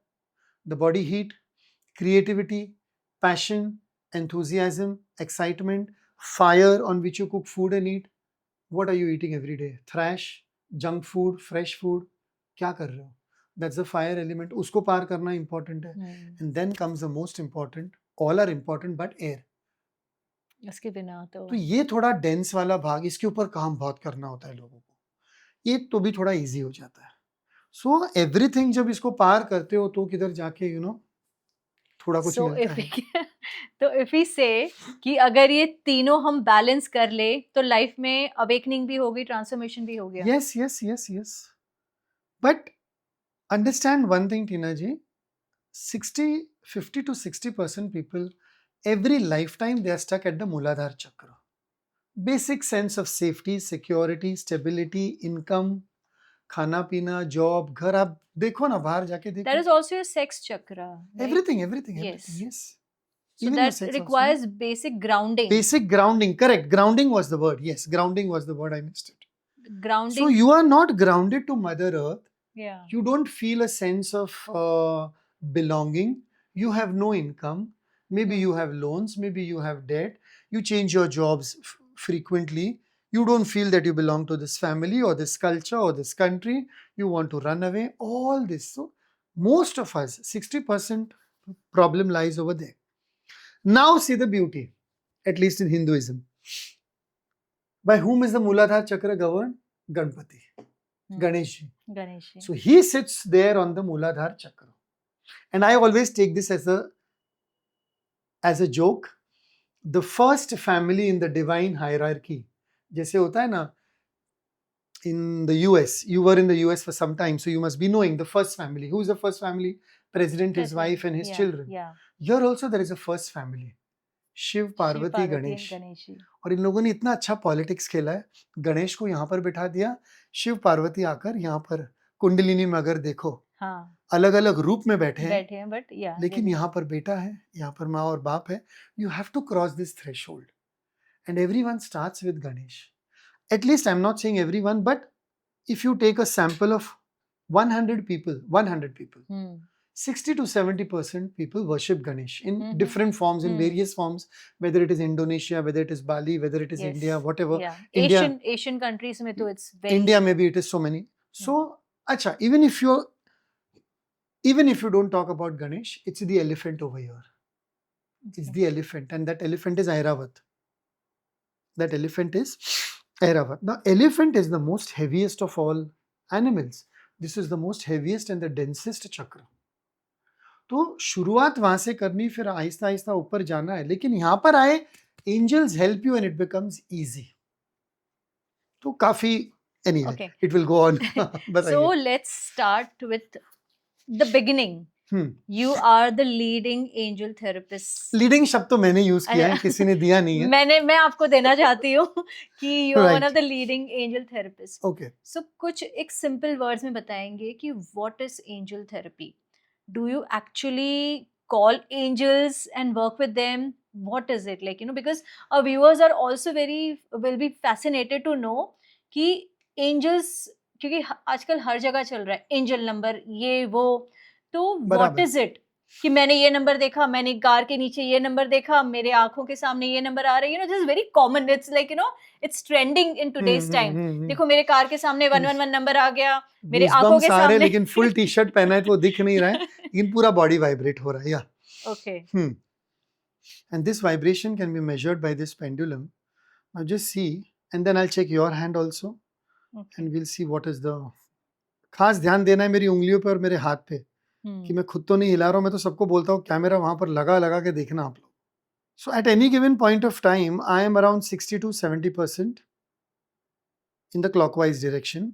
the body heat, creativity, passion, enthusiasm, excitement, fire on which you cook food and eat. What are you eating every day? Trash, junk food, fresh food? क्या कर रहे हो? That's the fire element. उसको पार करना important है. And then comes the most important. All are important but air. इसके बिना तो ये थोड़ा डेंस वाला भाग, इसके ऊपर काम बहुत करना होता है लोगों को. ये तो भी थोड़ा इजी हो जाता है. So everything जब इसको पार करते हो तो किधर जाके थोड़ा कुछ मिलता है. तो इफ वी से कि अगर ये तीनों हम बैलेंस कर ले तो लाइफ में अवेकनिंग भी होगी, ट्रांसफॉर्मेशन भी हो गया. Yes. But understand one thing, Tina ji, 50 to 60% people, every lifetime they are stuck at the Mooladhar Chakra. Basic sense of safety, security, stability, income, खाना पीना, जॉब, घर. आप देखो ना, बाहर जाके देखो. There is also a sex chakra. Right? Everything. Yes. So Even that requires also basic grounding. Basic grounding, correct. Grounding was the word. Yes, grounding was the word. I missed it. Grounding. So you are not grounded to Mother Earth. Yeah. You don't feel a sense of belonging. You have no income. Maybe you have loans. Maybe you have debt. You change your jobs frequently. You don't feel that you belong to this family or this culture or this country. You want to run away. All this. So most of us, 60% problem lies over there. Now see the beauty, at least in Hinduism. By whom is the Mooladhara Chakra governed? Ganpati. Ganesh. So he sits there on the Mooladhara Chakra. And I always take this as a joke. The first family in the divine hierarchy. जैसे होता है ना, in the US, you were in the US for some time, so you must be knowing the first family. Who is the first family? President, his wife and his children. Yeah. Here also there is a first family. Shiv Parvati Ganesh. और इन लोगों ने इतना अच्छा politics खेला है. गणेश को यहाँ पर बिठा दिया, शिव पार्वती आकर यहाँ पर कुंडलिनी में अगर देखो हाँ, अलग अलग रूप में बैठे हैं, बैठे हैं बट या लेकिन यहाँ पर बेटा है, यहाँ पर माँ और बाप है. You have to cross this threshold and everyone starts with Ganesh. At least I'm not saying everyone, but if you take a sample of 100 people, 60 to 70% people worship Ganesh in different forms, in various forms, whether it is Indonesia, whether it is Bali, whether it is yes, India, whatever. yeah. India, Asian countries में तो it's very India maybe it is so many. So, acha, even if you don't talk about Ganesh, it's the elephant over here. It's the elephant, and that elephant is Airavat. That elephant is Airavat. Now, elephant is the most heaviest of all animals. This is the most heaviest and the densest chakra. तो शुरुआत वहां से करनी, फिर आहिस्ता आहिस्ता ऊपर जाना है. लेकिन यहाँ पर आए angels help you and it becomes easy. तो काफी anyway, Okay. it will go on. So बताइए. let's start with the beginning. You are the leading angel therapist. Leading शब्द तो मैंने यूज किया है, किसी ने दिया नहीं है. मैं आपको देना चाहती हूँ कि you are one Right. of the leading angel therapists. Okay. So कुछ एक simple words में बताएंगे कि what is angel therapy? Do you actually call angels and work with them? What is it like? Because our viewers are also will be fascinated to know कि angels, क्योंकि आजकल हर जगह चल रहा है angel number ये वो, तो what is it कि मैंने ये नंबर देखा, मैंने कार के नीचे ये नंबर देखा, मेरे आंखों के सामने ये नंबर आ रहे हैं. This is very common. It's like it's trending in today's time. देखो मेरे कार के सामने 111 नंबर आ गया, मेरे आंखों के सामने. लेकिन फुल टी शर्ट पहना है तो वो दिख नहीं रहा है, लेकिन पूरा बॉडी वाइब्रेट हो रहा है. या Okay. And this vibration can be measured by this pendulum. Now just see, and then I'll check your hand also, and we'll see what is the. खास ध्यान देना है मेरी उंगलियों पे और मेरे हाथ पे, कि मैं खुद तो नहीं हिला रहा हूँ. मैं तो सबको बोलता हूँ कैमरा वहां पर लगा के देखना आप लोग. So at any given point of time, I am around 60 to 70% in the clockwise direction.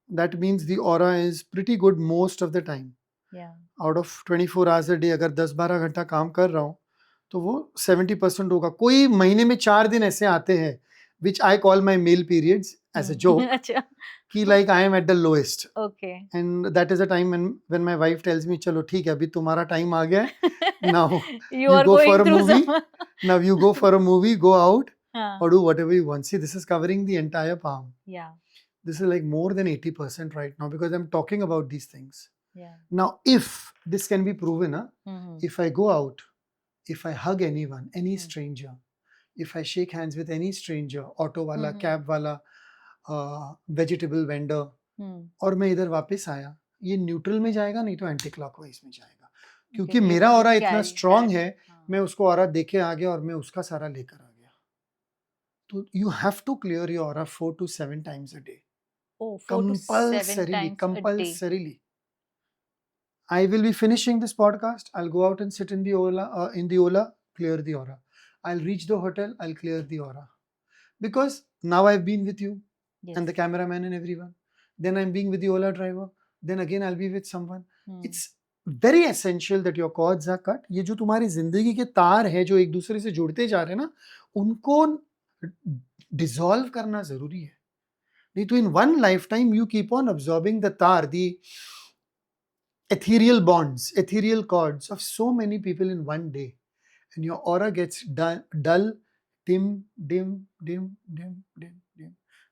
That means the aura is pretty good most of the time. Yeah. Out of 24 hours a day, अगर 10-12 घंटा काम कर रहा हूँ तो वो 70% होगा. कोई महीने में 4 दिन ऐसे आते हैं which I call my male periods as a joke. अच्छा. कि like I am at the lowest. Okay. And that is a time when my wife tells me, चलो ठीक है, अभी तुम्हारा time आ गया है. Now you are go going for a through movie. some. Now you go for a movie, go out, हाँ. or do whatever you want. See, this is covering the entire palm. Yeah. This is like more than 80% right now because I'm talking about these things. Yeah. Now, if this can be proven, if I go out, if I hug anyone, any stranger, if I shake hands with any stranger, auto wala, cab wala, vegetable vendor, और मैं इधर वापस आया, ये neutral में जाएगा, नहीं तो एंटी क्लॉकवाइज में जाएगा. क्योंकि मेरा ऑरा इतना स्ट्रांग है, मैं उसको ऑरा देके आ गया और मैं उसका सारा लेकर आ गया. तो you have to clear your aura 4 to 7 times a day. Oh, 4 to 7 times compulsorily. A day. I will be finishing this podcast. I'll go out and sit in the Ola, clear the aura. I'll reach the hotel, I'll clear the aura. Because now I've been with you, yes, and the cameraman and everyone. Then I'm being with the Ola driver. Then again I'll be with someone. It's very essential that your cords are cut. ये जो तुम्हारी जिंदगी के तार है जो एक दूसरे से जुड़ते जा रहे हैं ना, उनको dissolve करना जरूरी है. नहीं तो in one lifetime you keep on absorbing the tar, the ethereal bonds, ethereal cords of so many people in one day, and your aura gets dull, dim.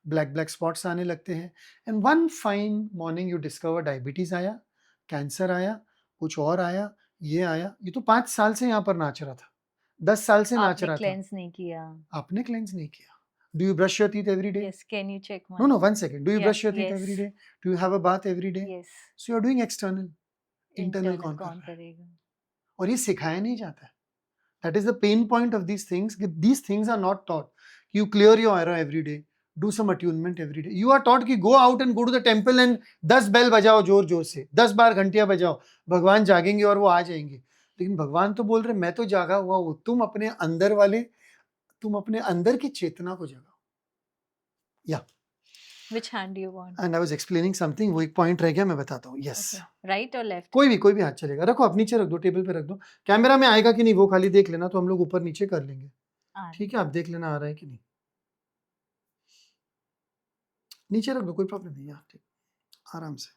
Black spots आने लगते हैं. And one fine morning you discover diabetes आया, cancer आया, कुछ और आया, ये आया. ये तो 5 साल से यहाँ पर नाच रहा था, 10 साल से नाच रहा था. आपने cleanse नहीं किया. आपने cleanse नहीं किया. Do you brush your teeth every day? Yes. Can you check my? No, 1 second. Do you brush your teeth every day? Do you have a bath every day? Yes. So you're doing external. Internal कौन करेगा? और ये सिखाया नहीं जाता है. That is the pain point of these things. These things are not taught. You clear your aura every day. Do some attunement every day. You are taught कि go out and go to the temple and 10 bell बजाओ जोर जोर से, 10 बार घंटियां बजाओ, भगवान जागेंगे और वो आ जाएंगे. लेकिन भगवान तो बोल रहे मैं तो जागा हुआ हूँ, तुम अपने अंदर की चेतना को जगाओ. Yeah. Which hand do you want? And I was explaining something. वो एक point रह गया, मैं बताता हूँ. Yes. Okay. Right or left? कोई भी हाथ चलेगा. रखो, आप नीचे रख दो, टेबल पे रख दो. कैमरा में आएगा कि नहीं वो खाली देख लेना, तो हम लोग ऊपर नीचे कर लेंगे. ठीक है, आप देख लेना आ रहा है कि नहीं. नीचे रख दो, कोई प्रॉब्लम नहीं है. ठीक, आराम से.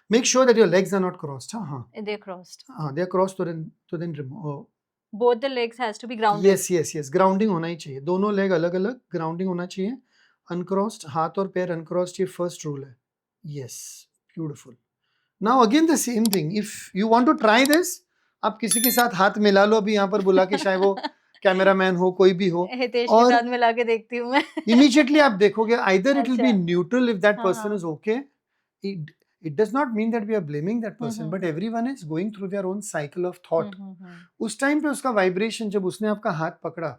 Make sure that your legs are not crossed. हाँ, They're crossed. they are crossed तो then remove. Both the legs has to be grounded. yes. Grounding होना ही चाहिए. दोनों leg अलग-अलग grounding होना चाहिए. Uncrossed, हाथ और पैर uncrossed ये first rule है. Yes, beautiful. Now again the same thing. If you want to try this, आप किसी के साथ हाथ मिला लो अभी यहाँ पर बुला के, चाहे वो कैमरामैन हो, कोई भी हो, हितेश के और साथ मिला के देखती हूँ मैं. immediately आप देखोगे either it will be अच्छा. neutral if that हाँ, person हाँ. is okay. It does not mean that we are blaming that person, but everyone is going through their own cycle of thought. उस time पे उसका vibration, जब उसने आपका हाथ पकड़ा,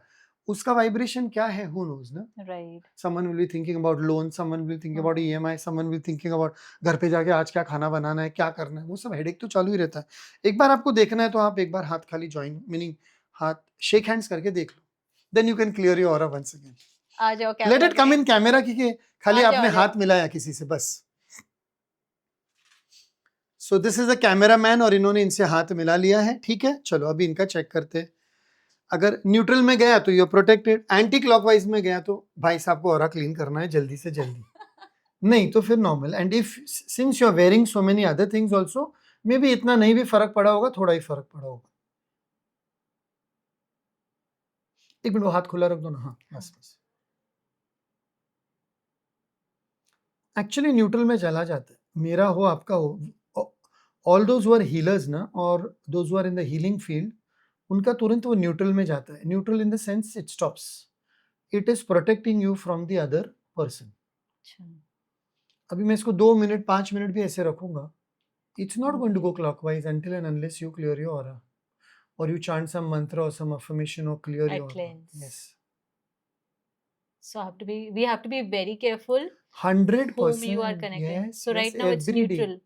उसका वाइब्रेशन क्या है, who knows ना. Right. Someone will be thinking about loan, someone will be thinking about EMI, someone will be thinking about घर पे जाके आज क्या खाना बनाना है, क्या करना है, वो सब हेडेक तो चालू ही रहता है. एक बार आपको देखना है तो आप एक बार हाथ खाली ज्वाइन, मीनिंग हाथ शेक हैंड्स करके देख लो. Then you can clear your aura once again. आ जाओ Let camera it come in camera कि खाली आ जाओ, आपने आ जाओ. हाथ मिलाया किसी से बस. So this is a cameraman और इन्होंने इनसे हाथ मिला लिया है. ठीक है, चलो अभी इनका चेक करते हैं. अगर न्यूट्रल में गया तो you are protected, anti clockwise में गया तो भाई साहब को ऑरा क्लीन करना है जल्दी से जल्दी. नहीं तो फिर normal. And if since you are wearing so many other things also, may be इतना नहीं भी फर्क पड़ा होगा, थोड़ा ही फर्क पड़ा होगा. एक मिनट वो हाथ खुला रख दो ना. हाँ बस बस. एक्चुअली न्यूट्रल में चला जाता है, मेरा हो आपका हो. All those who are healers ना, और those who are in the healing field, उनका तुरंत वो न्यूट्रल में जाता है. Neutral in the sense it stops, it is protecting you from the other person. अभी मैं इसको 2 मिनट 5 मिनट भी ऐसे रखूंगा, it's not going to go clockwise until and unless you clear your aura or you chant some mantra or some affirmation or clear I your aura. cleanse. Yes, So we have to be very careful 100%. whom you are connecting. Yes, So right yes, now it's every day. neutral.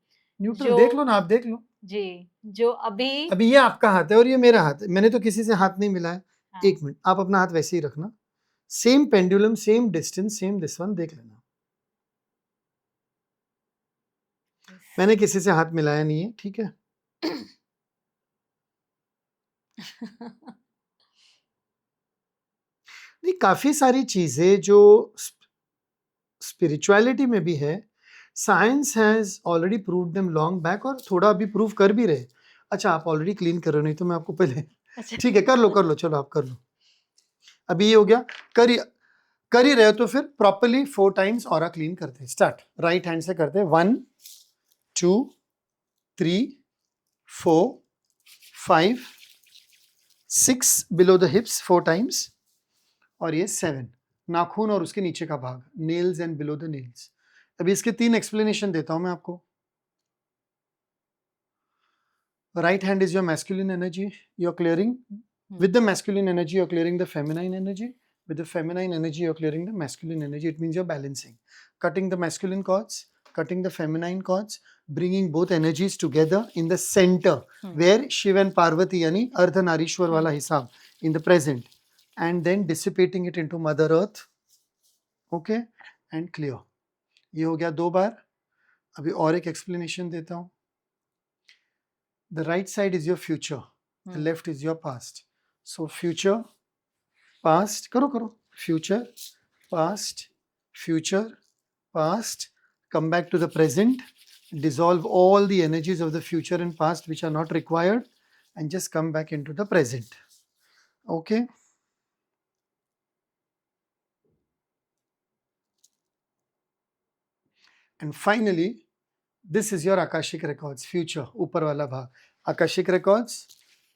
Neutral जो- देख लो ना, आप देख लो. जी, जो अभी अभी ये आपका हाथ है और ये मेरा हाथ है, मैंने तो किसी से हाथ नहीं मिलाया. हाँ. एक मिनट, आप अपना हाथ वैसे ही रखना. Same pendulum, same distance, same this one, देख लेना. मैंने किसी से हाथ मिलाया नहीं है, ठीक है. नहीं, काफी सारी चीजें जो स्पिरिचुअलिटी में भी है, science has already proved them long back, और थोड़ा अभी प्रूव कर भी रहे. अच्छा, आप ऑलरेडी क्लीन कर रहे हो, नहीं तो मैं आपको पहले अच्छा. ठीक है, कर लो, चलो आप कर लो. अभी ये हो गया, कर ही रहे हो तो फिर प्रॉपर्ली 4 टाइम्स ऑरा क्लीन करते हैं. स्टार्ट, राइट हैंड से करते हैं. 1 2 3 4 5 6 बिलो द हिप्स 4 टाइम्स, और ये 7 नाखून और उसके नीचे का भाग, nails and below the nails. अभी इसके 3 एक्सप्लेनेशन देता हूं मैं आपको. Right hand is your masculine energy, you are clearing. With the masculine energy, you're clearing the feminine energy. With the feminine energy, you're clearing the masculine energy. It means you're balancing. Cutting the masculine cords, cutting the feminine cords, bringing both energies together in the center, where Shiv and Parvati, yani Ardhanarishwar wala hisab, in the present. And then dissipating it into Mother Earth. Okay? And clear. ये हो गया 2 बार. अभी और एक explanation देता हूँ. The right side is your future. The left is your past. So future, past, karo. Future, past, come back to the present, dissolve all the energies of the future and past which are not required, and just come back into the present. Okay? And finally, this is your Akashic records, future, upar wala bhag. Akashic records,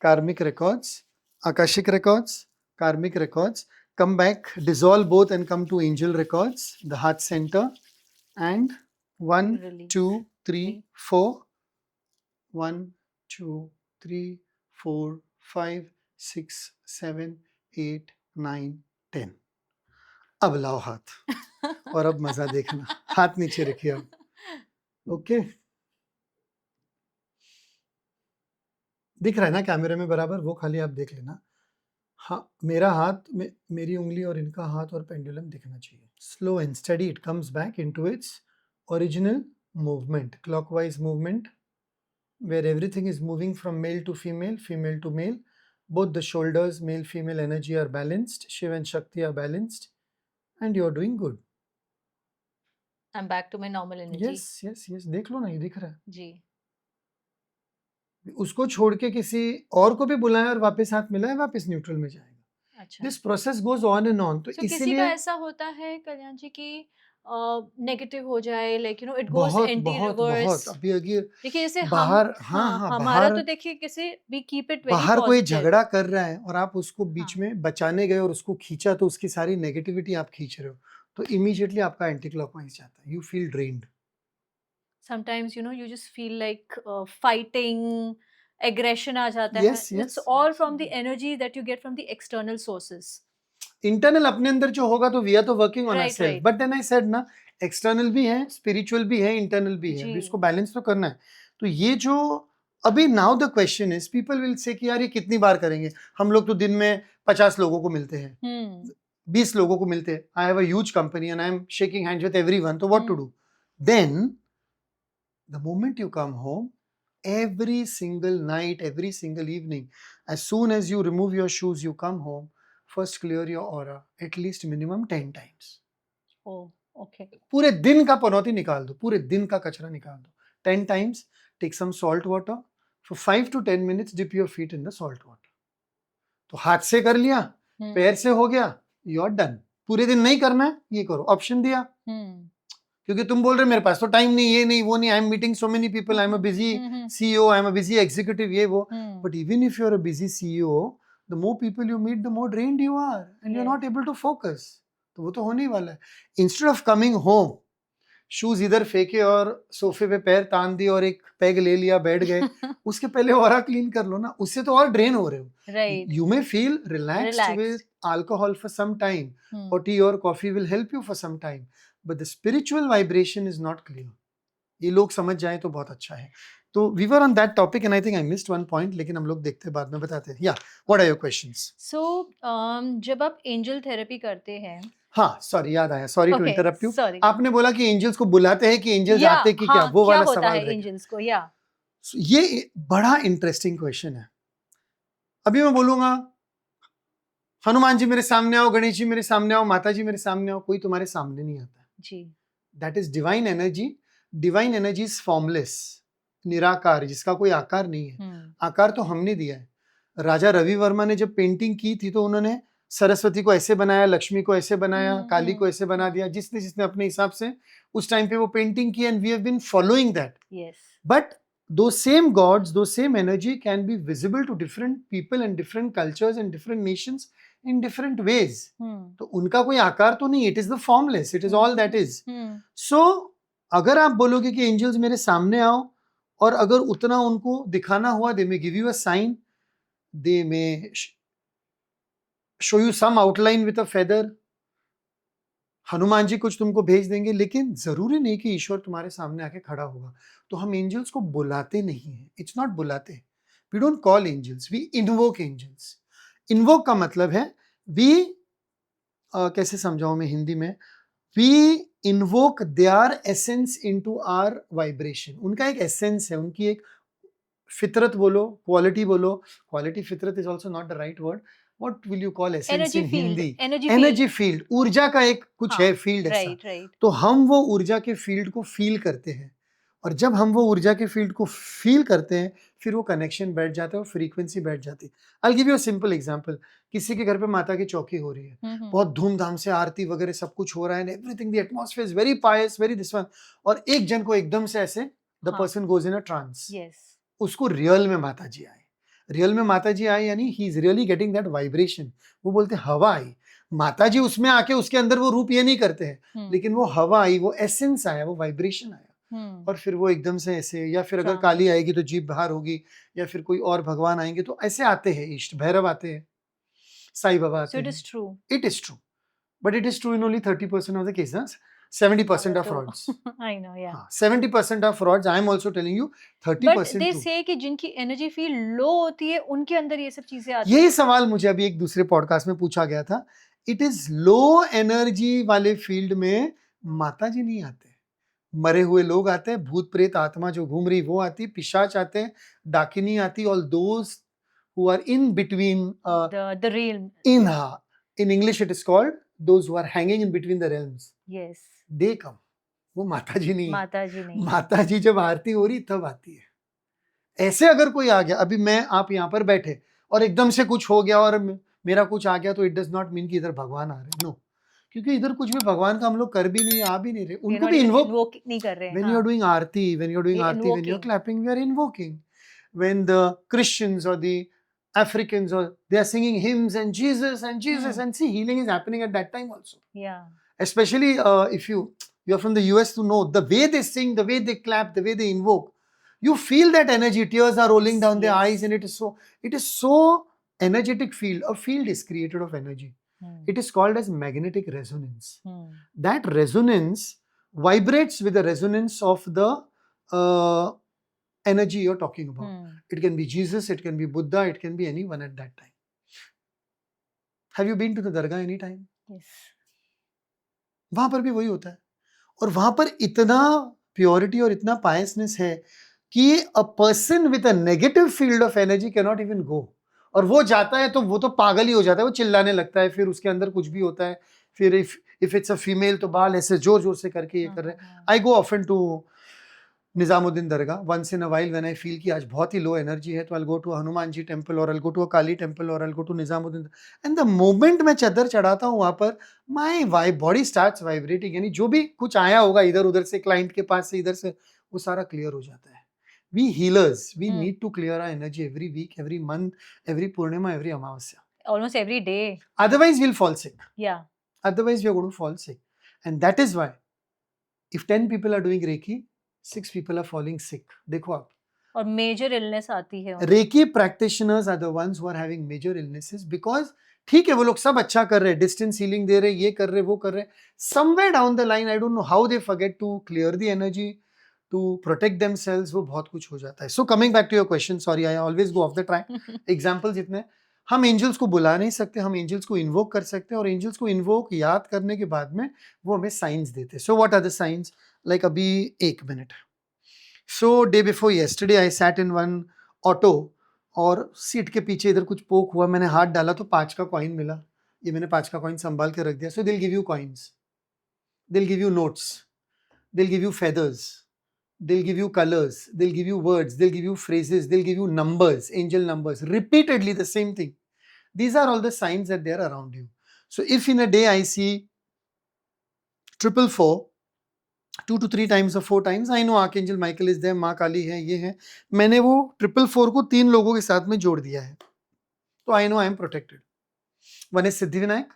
karmic records, Akashic records, karmic records. Come back, dissolve both and come to angel records, the heart center. And 1 Release. 2 3 4 1 2 3 4 5 6 7 8 9 10. अब लाओ हाथ और अब मजा देखना. हाथ नीचे रखिए अब. ओके, दिख रहा है ना कैमरे में बराबर, वो खाली आप देख लेना. हाँ, मेरा हाथ में, मेरी उंगली और इनका हाथ और पेंडुलम दिखना चाहिए. Slow and study it comes back into its original movement, clockwise movement, where everything is moving from male to female, female to male. Both the shoulders, male female energy are balanced, Shiva and Shakti are balanced, and you're doing good. I am back to my normal energy. Yes yes yes, देख लो ना, ये दिख रहा है। जी। उसको छोड़ के किसी और को भी बुलाएं और वापस हाथ मिलाएं, वापस न्यूट्रल में जाएगा। अच्छा। This process goes on and on. तो सो किसी का इसीलिए ऐसा होता है कल्याण जी कि नेगेटिव हो जाए, like you know it goes बहुत एंटी बहुत रिवर्स। बहुत अभी अगर देखिए जैसे हम, बाहर, हाँ हाँ, हाँ, हमारा बाहर तो देखिए कैसे वी कीप इट वेरी बाहर कोई पॉजिटिव। झगड़ा कर रहा है और आप उसको बीच हाँ। में बचाने गए और उसको खींचा, तो उसकी सारी नेगेटिविटी आप खींच रहे हो, तो इमीडिएटली आपका एंटी क्लॉकवाइज जाता है, you feel drained. Sometimes you know you just feel like fighting, aggression आ जाता है। Yes it's yes, all from the energy that you get from the external sources. Internal अपने अंदर जो होगा तो वी आर तो working on right, ourselves, right. But then I said ना, एक्सटर्नल भी है, स्पिरिचुअल भी है, इंटरनल भी है, जी। अभी इसको बैलेंस तो करना है। तो ये जो अभी now the question is, people will say कि यार ये कितनी बार करेंगे, हम लोग तो दिन में 50 लोगों को मिलते हैं, हम्म। 20 लोगों को मिलते हैं, I have a huge company and I am shaking hands with everyone, तो what to hmm. Do? Then the moment you come home, every single night, every single evening, as soon as you remove your shoes, you come home, first clear your aura at least minimum 10 times. O, okay. पूरे दिन का पनौती निकाल दो, पूरे दिन का कचरा निकाल दो 10 times. Take some salt water for 5 to 10 minutes, dip your feet in the salt water. तो हाथ से कर लिया, पैर से हो गया, you are done. पूरे दिन नहीं करना है, ये करो, ऑप्शन दिया। क्योंकि तुम बोल रहे मेरे पास तो टाइम नहीं, ये नहीं, वो नहीं, I am meeting so many people, I am a busy CEO, I am a busy executive, ये वो। But even if you are a busy CEO, the more people you meet, the more drained you are and you are not able to focus. तो वो तो होने ही वाला है। Instead of coming home, shoes इधर फेंके और सोफे पे पैर तान दिए और एक पैग ले लिया, बैठ गए, उसके पहले ऑरा क्लीन कर लो ना, उससे तो और ड्रेन हो रहे हो। Right. You may feel relaxed with relaxed. alcohol for some time, or tea or coffee will help you for some time, but the spiritual vibration is not clear. ये लोग समझ जाएं तो बहुत अच्छा है। तो we were on that topic and I think I missed one point, लेकिन हम लोग देखते हैं, बाद में बताते हैं। Yeah, what are your questions? सो जब आप एंजल थेरेपी करते हैं, हाँ, सॉरी, याद आया, sorry to okay, interrupt you. Sorry, आपने बोला कि एंजल्स को बुलाते हैं कि एंजल्स या आते कि क्या, हाँ, वो क्या वाला होता सवाल है रहेगा। एंजल्स को, या So, ये बड़ा इंटरेस्टिंग क्वेश्चन है। अभी मैं बोलूंगा हनुमान जी मेरे सामने आओ, गणेश जी मेरे सामने आओ, माता जी मेरे सामने आओ, कोई तुम्हारे सामने नहीं आता है। जी। That is divine energy. Divine energy is formless, निराकार, जिसका कोई आकार नहीं है। आकार तो हमने दिया है। राजा रवि वर्मा ने जब पेंटिंग की थी तो उन्होंने सरस्वती को ऐसे बनाया, लक्ष्मी को ऐसे बनाया, काली को ऐसे बना दिया, जिसने जिसने अपने हिसाब से उस टाइम पे वो पेंटिंग की, and we have been following that. Yes. But those same gods, those same energy can be visible to different people and different cultures and different nations in different ways. तो उनका कोई आकार तो नहीं, it is the formless, it is all that is. So अगर आप बोलोगे कि एंजल्स मेरे सामने आओ, और अगर उतना उनको दिखाना हुआ, they may give you a sign, they may show you some outline with a feather, Hanuman ji कुछ तुमको भेज देंगे, लेकिन जरूरी नहीं कि ईश्वर तुम्हारे सामने आके खड़ा होगा। तो हम एंजल्स को बुलाते नहीं है, इट्स नॉट बुलाते, we don't call angels, we invoke angels. Invoke का मतलब है वी, कैसे समझाऊं मैं हिंदी में, we invoke their essence into our vibration. उनका एक एसेंस है, उनकी एक फितरत बोलो, क्वालिटी बोलो, क्वालिटी फितरत is also not the right word, what will you call essence energy in field, Hindi? Energy field, ऊर्जा का एक कुछ है फील्ड ऐसा। Right, right. तो हम वो ऊर्जा के फील्ड को फील करते हैं, और जब हम वो ऊर्जा के फील्ड को फील करते हैं, फिर वो कनेक्शन बैठ जाता है और फ्रीक्वेंसी बैठ जाती है। I give you a simple example. किसी के घर पे माता की चौकी हो रही है, बहुत धूमधाम से आरती वगैरह सब कुछ हो रहा है, everything, the atmosphere is very pious, very this one, और एक जन को एकदम से ऐसे the person goes in a trance. उसको रियल में माता जी आए, रियल में माता जी आए, यानी he is really getting that vibration. वो बोलते हैं हवा आई, माता जी उसमें आके उसके अंदर वो रूप ये नहीं करते हैं, लेकिन वो हवा आई, वो एसेंस आया, वो वाइब्रेशन आया, और फिर वो एकदम से ऐसे, या फिर अगर काली आएगी तो जीभ बाहर होगी, या फिर कोई और भगवान आएंगे तो ऐसे आते हैं, इष्ट भैरव आते हैं, साईं बाबा आते हैं। It is true, but it is true in only 30% of the cases. 70% are frauds. I know, yeah. 70% are frauds. I am also telling you 30% But they true. say कि जिनकी एनर्जी फील लो होती है उनके अंदर ये सब चीजें आती यही सवाल मुझे अभी एक दूसरे पॉडकास्ट में पूछा गया था। इट इज लो एनर्जी वाले फील्ड में माता जी नहीं आते, मरे हुए लोग आते हैं, भूत प्रेत आत्मा जो घूम रही वो आती, पिशाच आते हैं, डाकिनी आती, all those who are in between the realm. In English it is called those who are hanging in between the realms. Yes. They come. वो माता जी नहीं है। माता जी नहीं है। माता जी जब आरती हो रही तब आती है। ऐसे अगर कोई आ गया, अभी मैं आप यहाँ पर बैठे और एकदम से कुछ हो गया और मेरा कुछ आ गया, तो इट डज नॉट मीन कि इधर भगवान आ रहे हैं, नो। क्योंकि इधर कुछ भी भगवान का हम लोग कर भी नहीं, आ भी नहीं रहे, You're उनको not भी even इन्वोक। invoke नहीं कर रहे हैं, when you are हाँ, doing aarti, when you are doing ये aarti, when you are invoking. clapping, we are invoking. When the Christians or the Africans, or they are singing hymns and Jesus and Jesus, and see, healing is happening at that time also. Yeah. Especially if you're from the US, to know the way they sing, the way they clap, the way they invoke, you feel that energy. Tears are rolling down their eyes, and it is so energetic field. A field is created of energy. It is called as magnetic resonance. That resonance vibrates with the resonance of the energy you're talking about. It can be Jesus, it can be Buddha, it can be anyone at that time. Have you been to the dargah any time? Yes. वहां पर भी वही होता है, और वहां पर इतना प्योरिटी और इतना पायसनेस है कि a person with a negative field of energy can not even go. और वो जाता है तो वो तो पागल ही हो जाता है, वो चिल्लाने लगता है, फिर उसके अंदर कुछ भी होता है, फिर इफ इट्स अ फीमेल तो बाल ऐसे जोर जोर से करके ये कर रहे हैं। I go often to Nizamuddin Dargah once in a while when I feel कि आज बहुत ही लो एनर्जी है, तो I'll go to Hanuman ji temple, और I'll go to a Kali temple, और I'll go to Nizamuddin, and the moment मैं चद्दर चढ़ाता हूँ वहां पर, माई बॉडी स्टार्ट्स वाइब्रेटिंग, यानी जो भी कुछ आया होगा इधर उधर से, क्लाइंट के पास से, इधर से, वो सारा क्लियर हो जाता है। We healers, we need to clear our energy every week, every month, every Purnima, every Amavasya, Almost every day. otherwise we'll fall sick. Yeah. Otherwise we are going to fall sick, and that is why if 10 people are doing Reiki, 6 people are falling sick. देखो आप, और major illness आती है उनको। Reiki practitioners are the ones who are having major illnesses, because ठीक है वो लोग सब अच्छा कर रहे हैं, डिस्टेंस हीलिंग दे रहे हैं, ये कर रहे हैं, वो कर रहे हैं, somewhere down the line I don't know how they forget to clear the energy, to protect themselves, वो बहुत कुछ हो जाता है। So coming back to your question, sorry I always go off the track. Examples इतने, हम angels को बुला नहीं सकते, हम एंजल्स को इन्वोक कर सकते हैं, और एंजल्स को इन्वोक याद करने के बाद में वो हमें साइंस देते हैं। So what are the science? Like अभी 1 minute, so day before yesterday I sat in one auto, और सीट के पीछे इधर कुछ पोक हुआ, मैंने हाथ डाला तो 5 का कॉइन मिला, ये मैंने 5 का कॉइन संभाल के रख दिया। सो they'll give you coins, they'll give you notes, they'll give you feathers, they'll give you colors, they'll give you words, they'll give you phrases, they'll give you numbers, angel numbers, repeatedly the same thing. These are all the signs that they are around you. So if in a day I see 444, 2 to 3 times or 4 times, I know Archangel Michael is there, माँ काली है, ये है, मैंने वो 444 को 3 लोगों के साथ में जोड़ दिया है, तो I know I am protected. One is Siddhi Vinayak,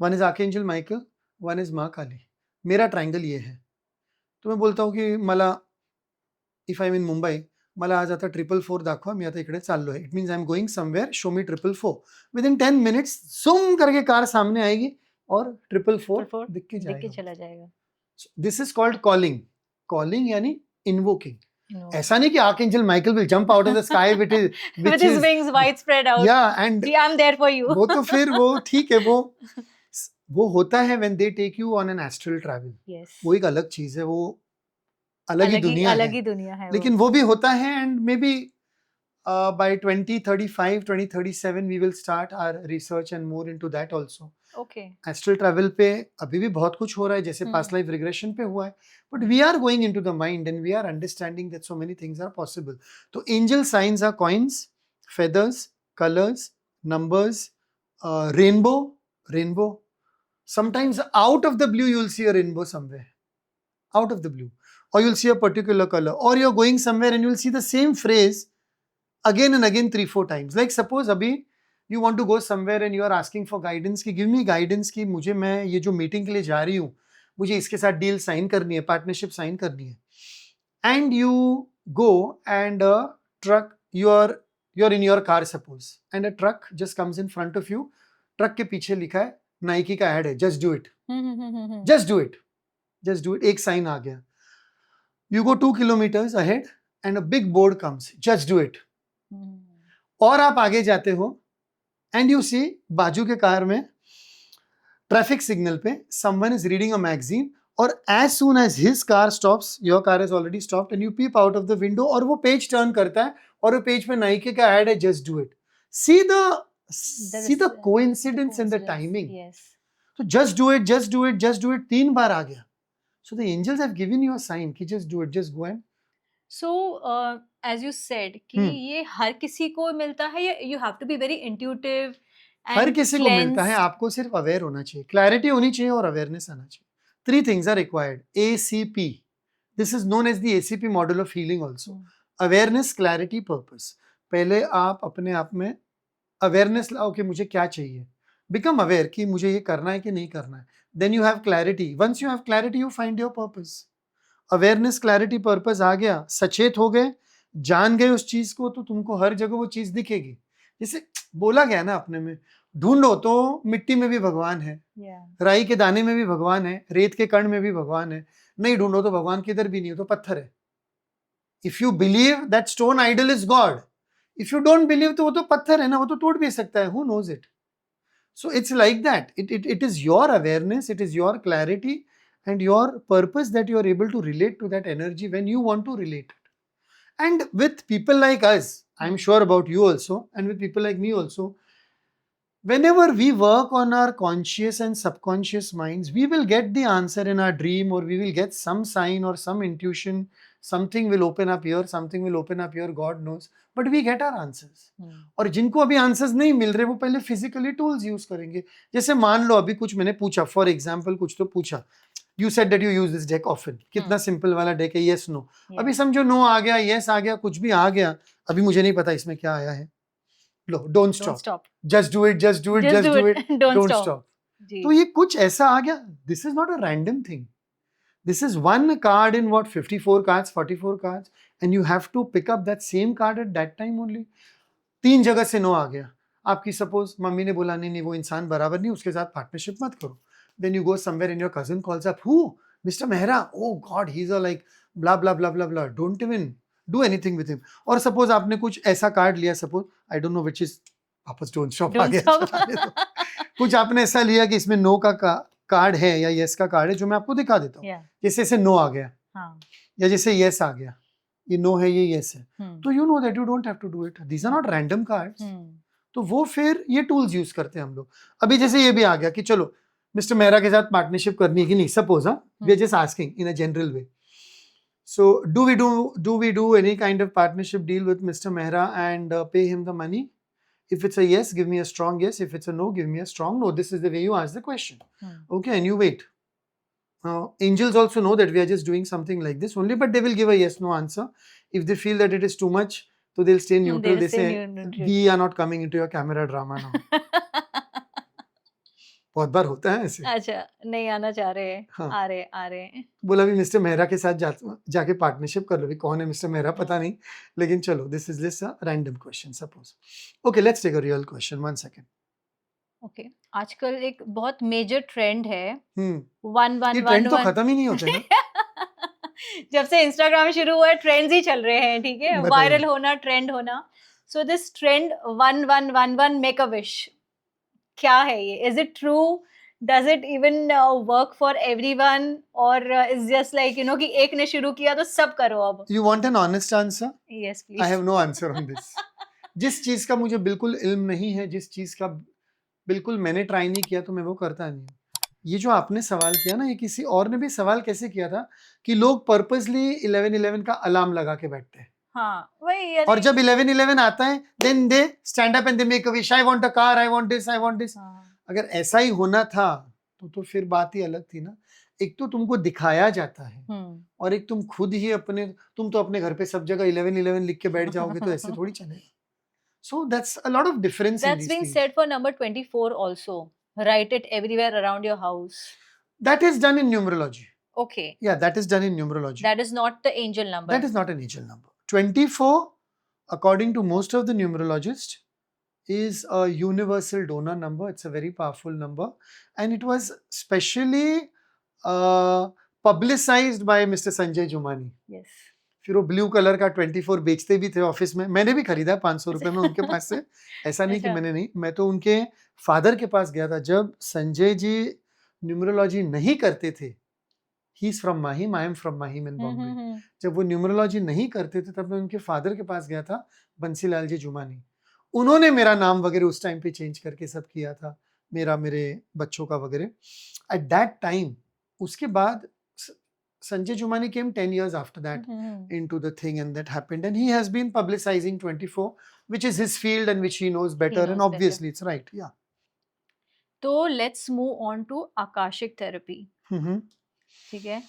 one is Archangel Michael, one is माँ काली, मेरा ट्रायंगल ये है। तो मैं बोलता हूँ कि मला, if I'm in Mumbai, मला आज आता 444 दाखवा, मी आता इकडे चाललो है, it means I'm going somewhere, show me 444. Within 10 minutes सुम करके कार सामने आएगी और 444 दिख के चला जाएगा। This is called calling. Calling यानी invoking. ऐसा नहीं कि Archangel Michael will jump out of the sky with his wings wide spread out. Yeah, and I'm there for you. वो तो फिर वो ठीक है, वो होता है when they take you on an astral travel. Yes. वो एक अलग चीज है, वो अलग ही दुनिया है, लेकिन वो भी होता है, and maybe by 2035, 2037 we will start our research and more into that also. Okay. Astral travel पे अभी भी बहुत कुछ हो रहा है, जैसे past life regression पे हुआ है, but we are going into the mind and we are understanding that so many things are possible. तो angel signs are coins, feathers, colors, numbers, rainbow. Sometimes out of the blue you will see a rainbow somewhere, out of the blue, or you will see a particular color, or you are going somewhere and you will see the same phrase again and again 3-4 times. Like suppose अभी you want to go somewhere and you are asking for guidance कि give me guidance कि मुझे, मैं ये जो meeting के लिए जा रही हूँ, मुझे इसके साथ डील साइन करनी है, पार्टनरशिप साइन करनी है, and you go and a truck, you're in your car suppose, and a truck just comes in front of you, truck के पीछे लिखा है, नाइकी का एड है, just do it, just do it, एक sign आ गया, you go 2 kilometers ahead and a big board comes, just do it, और आप आगे जाते हो and you see बाजू के कार में ट्रैफिक सिग्नल पे someone is reading a magazine, और as soon as his car stops, your car has already stopped and you peep out of the window, और वो पेज टर्न करता है और वो पेज पे नाइकी का एड है, just do it. See the coincidence and the timing. Yes. तो just do it 3 बार आ गया. So the angels have given you a sign कि just do it, just go and so as you said कि हम्म ये हर किसी को मिलता है या you have to be very intuitive हर एंड किसी को मिलता है, क्लेंस्ड? आपको सिर्फ अवेयर होना चाहिए, क्लैरिटी होनी चाहिए और अवेयरनेस आना चाहिए. 3 things are required. ACP. This is known as the ACP model of healing also. Awareness, clarity, purpose. पहले आप अपने आप में अवेयरनेस लाओ कि मुझे क्या चाहिए. Become aware कि मुझे ये करना है कि नहीं करना है. Then you have clarity. Once you have clarity, you find your purpose. Awareness, clarity, purpose आ गया, सचेत हो गए, जान गए उस चीज को, तो तुमको हर जगह वो चीज दिखेगी. जैसे बोला गया ना अपने में, ढूंढो तो मिट्टी में भी भगवान है, राई के दाने में भी भगवान है, रेत के कण में भी भगवान है. नहीं ढूंढो तो भगवान किधर भी नहीं हो, तो पत्थर है. If you believe that stone idol is God, if you don't believe तो वो तो पत्थर है ना, वो तो टूट भी सकता है. Who knows it? So it's like that. It is your awareness, it is your clarity and your purpose that you are able to relate to that energy when you want to relate it. And with people like us, I'm sure about you also, and with people like me also, whenever we work on our conscious and subconscious minds, we will get the answer in our dream, or we will get some sign or some intuition. Something will open up here, something will open up here, God knows. But we get our answers. और जिनको अभी answers नहीं मिल रहे, वो पहले physically tools use करेंगे. जैसे मान लो अभी कुछ मैंने पूछा, फॉर एग्जांपल कुछ तो पूछा, you said that you use this deck often. कितना सिंपल वाला डेक है, यस नो. अभी समझो नो आ गया, यस आ गया, कुछ भी आ गया, अभी मुझे नहीं पता इसमें क्या आया है. लो, don't stop, just do it, just do it, just do it, don't stop. तो ये कुछ ऐसा आ गया. This is not a random thing. This is one card in what, 54 cards, 44 cards, and you have to pick up that same card at that time only. 3 जगह से no आ गया. आपकी सपोज मम्मी ने बोला नहीं नहीं वो इंसान बराबर नहीं, उसके साथ पार्टनरशिप मत करो. Then you go somewhere and your cousin calls up, who? Mr. Mehra. Oh God, he's a like blah blah blah blah blah. Don't even do anything with him. और सपोज आपने कुछ ऐसा कार्ड लिया, suppose I don't know which is, वापस don't stop आ गया. कुछ आपने ऐसा लिया कि इसमें नो का कार्ड है या यस का कार्ड है, जो मैं आपको दिखा देता हूँ. जैसे ऐसे नो आ गया, या जैसे यस आ गया, ये नो है, ये यस है, तो you know that you don't have to do it. These are not random cards. तो वो फिर ये टूल्स यूज करते हैं हम लोग. अभी जैसे ये भी आ गया कि चलो मिस्टर मेहरा के साथ पार्टनरशिप करनी है कि नहीं, suppose we are just asking in a general way. So do we do any kind of partnership deal with mister Mehra and pay him the money? If it's a yes, give me a strong yes. If it's a no, give me a strong no. This is the way you ask the question. Okay, and you wait. Angels also know that we are just doing something like this only, but they will give a yes no answer. If they feel that it is too much, so they'll stay neutral. They say, we are not coming into your camera drama now. बहुत बार होता है ऐसे. अच्छा, नहीं आना चाह रहे, हाँ. आ रहे. बोला भी मिस्टर मेहरा के साथ जाके पार्टनरशिप कर लो. भी कौन है मिस्टर मेहरा पता नहीं, लेकिन चलो this is just a random question suppose. Okay, let's take a real question. 1 second. Okay, आजकल एक बहुत मेजर ट्रेंड है, ये ट्रेंड तो खत्म ही नहीं होते ना. जब से इंस्टाग्राम शुरू हुआ है ट्रेंड्स ही चल रहे हैं, ठीक है, वायरल होना, ट्रेंड होना. So this trend 1111 make a wish, क्या है ये? Is it true? Does it even work for everyone, और इज जस्ट लाइक कि एक ने शुरू किया तो सब करो अब? You want an honest answer? Yes please. I have no answer on this. जिस चीज का मुझे बिल्कुल इल्म नहीं है, जिस चीज का बिल्कुल मैंने ट्राई नहीं किया, तो मैं वो करता नहीं. ये जो आपने सवाल किया ना, ये किसी और ने भी सवाल कैसे किया था कि लोग पर्पसली 1111 का अलार्म लगा के बैठते हैं. हाँ, वही. और जब 1111 आता है, then they stand up and they make a wish. I want a car, I want this, I want this. अगर ऐसा ही होना था तो फिर बात ही अलग थी ना. एक तो तुमको दिखाया जाता है, और एक तुम खुद ही तुम तो अपने घर पे सब जगह 1111 लिख के बैठ जाओगे, तो ऐसे थोड़ी चलेगा. So that's a lot of difference in That's these being things. said for number 24 also. Write it everywhere around your house. That is done in numerology. Okay. Yeah, that is done in numerology. That is not the angel number. That is not an angel number. 24, according to most of the numerologists, is a universal donor number. It's a very powerful number, and it was specially publicized by Mr. Sanjay Jumani. Yes. फिर वो blue colour का 24 बेचते भी थे office में. मैंने भी खरीदा 500 रुपए में उनके पास से. ऐसा नहीं कि मैंने नहीं, मैं तो उनके फादर के पास गया था जब संजय जी न्यूमरोलॉजी नहीं करते थे. He is from Mahim, I am from Mahim in Bombay. जब वो न्यूमरोलॉजी नहीं करते थे, तब मैं उनके फादर के पास गया था, बंसीलाल जी जुमानी. उन्होंने मेरा नाम वगैरह उस टाइम पे चेंज करके सब किया था, मेरे बच्चों का वगैरह एट दैट टाइम. उसके बाद Sanjay Jumani came 10 years after that into the thing, and that happened. And he has been publicizing 24, which is his field and which he knows better. And knows better. obviously, it's right. Yeah. तो let's move on to Akashic therapy. ठीक है.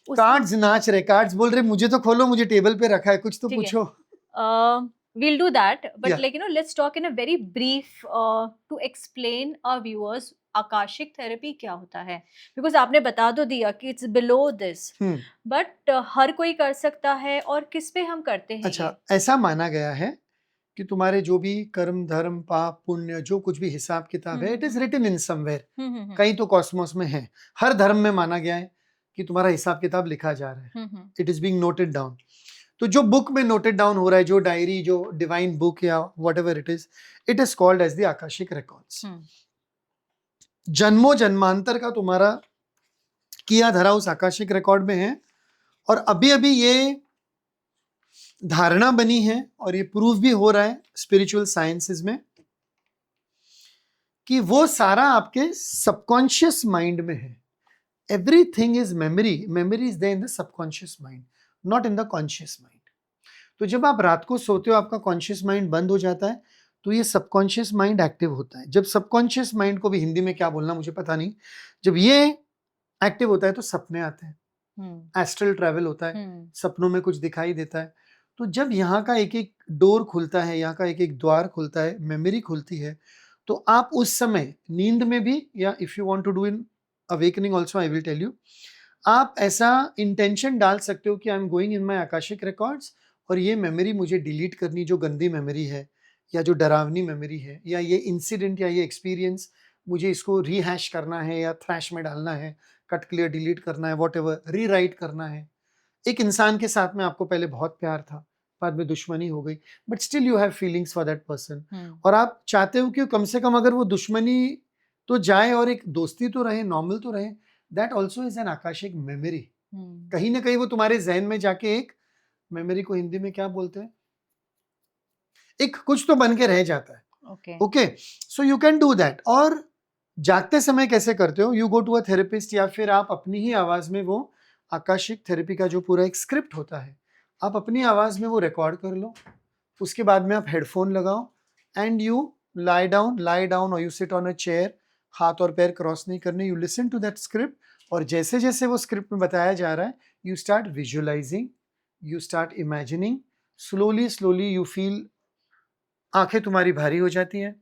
Cards नाच रहे, cards बोल रहे मुझे तो खोलो, मुझे टेबल पे रखा है, कुछ तो ठीक है. पूछो. We'll do that, but Yeah. like let's talk in a very brief to explain our viewers Akashic therapy क्या होता है, बिकॉज आपने बता तो दिया कि इट्स बिलो दिस, बट हर कोई कर सकता है और किस पे हम करते हैं. अच्छा, ऐसा माना गया है कि तुम्हारे जो भी कर्म धर्म पाप पुण्य जो कुछ भी हिसाब किताब है, it is written in somewhere, कहीं तो कॉस्मोस में है. हर धर्म में माना गया है कि तुम्हारा हिसाब किताब लिखा जा रहा है, it is being noted down. तो जो बुक में नोटेड डाउन हो रहा है, जो डायरी, जो डिवाइन बुक या whatever it is called as the akashic records. जन्मों जन्मांतर का तुम्हारा किया धरा उस आकाशिक रिकॉर्ड में है, और अभी अभी ये धारणा बनी है और ये प्रूव भी हो रहा है स्पिरिचुअल साइंसेस में कि वो सारा आपके सबकॉन्शियस माइंड में है. Everything is memory, memory is there in the subconscious mind, not in the conscious mind. तो जब आप रात को सोते हो, आपका कॉन्शियस माइंड बंद हो जाता है, तो ये सबकॉन्शियस माइंड एक्टिव होता है. जब सबकॉन्शियस माइंड को भी हिंदी में क्या बोलना मुझे पता नहीं, जब ये एक्टिव होता है तो सपने आते हैं, एस्ट्रल ट्रैवल होता है, सपनों में कुछ दिखाई देता है. तो जब यहाँ का एक एक डोर खुलता है, यहाँ का एक एक द्वार खुलता है, मेमोरी खुलती है, तो आप उस समय नींद में भी, या if you want to do in awakening also, I will tell you, आप ऐसा इंटेंशन डाल सकते हो कि I am going in my akashic records, और ये मेमोरी मुझे डिलीट करनी, जो गंदी मेमोरी है या जो डरावनी मेमोरी है, या ये इंसिडेंट या ये एक्सपीरियंस मुझे इसको रीहैश करना है या थ्रैश में डालना है, कट क्लियर डिलीट करना है, व्हाटएवर, रीराइट करना है. एक इंसान के साथ में आपको पहले बहुत प्यार था, बाद में दुश्मनी हो गई, but still you have feelings for that person, और आप चाहते हो कि कम से कम अगर वो दुश्मनी तो जाए और एक दोस्ती तो रहे, नॉर्मल तो रहे. That also is an Akashic memory. कहीं ना कहीं वो तुम्हारे जहन में जाके एक मेमोरी को हिंदी में क्या बोलते हैं, एक कुछ तो बन के रह जाता है. Okay, so you can do that. और जागते समय कैसे करते हो, you go to a therapist, या फिर आप अपनी ही आवाज में वो आकाशिक थेरेपी का जो पूरा एक स्क्रिप्ट होता है, आप अपनी आवाज में वो रिकॉर्ड कर लो. उसके बाद में आप हेडफोन लगाओ एंड यू लाई डाउन और you sit on a chair, हाथ और पैर क्रॉस नहीं करने, you listen to that script. और जैसे जैसे वो स्क्रिप्ट में बताया जा रहा है, you start visualising, you start imagining, slowly you feel, आंखें तुम्हारी भारी हो जाती हैं,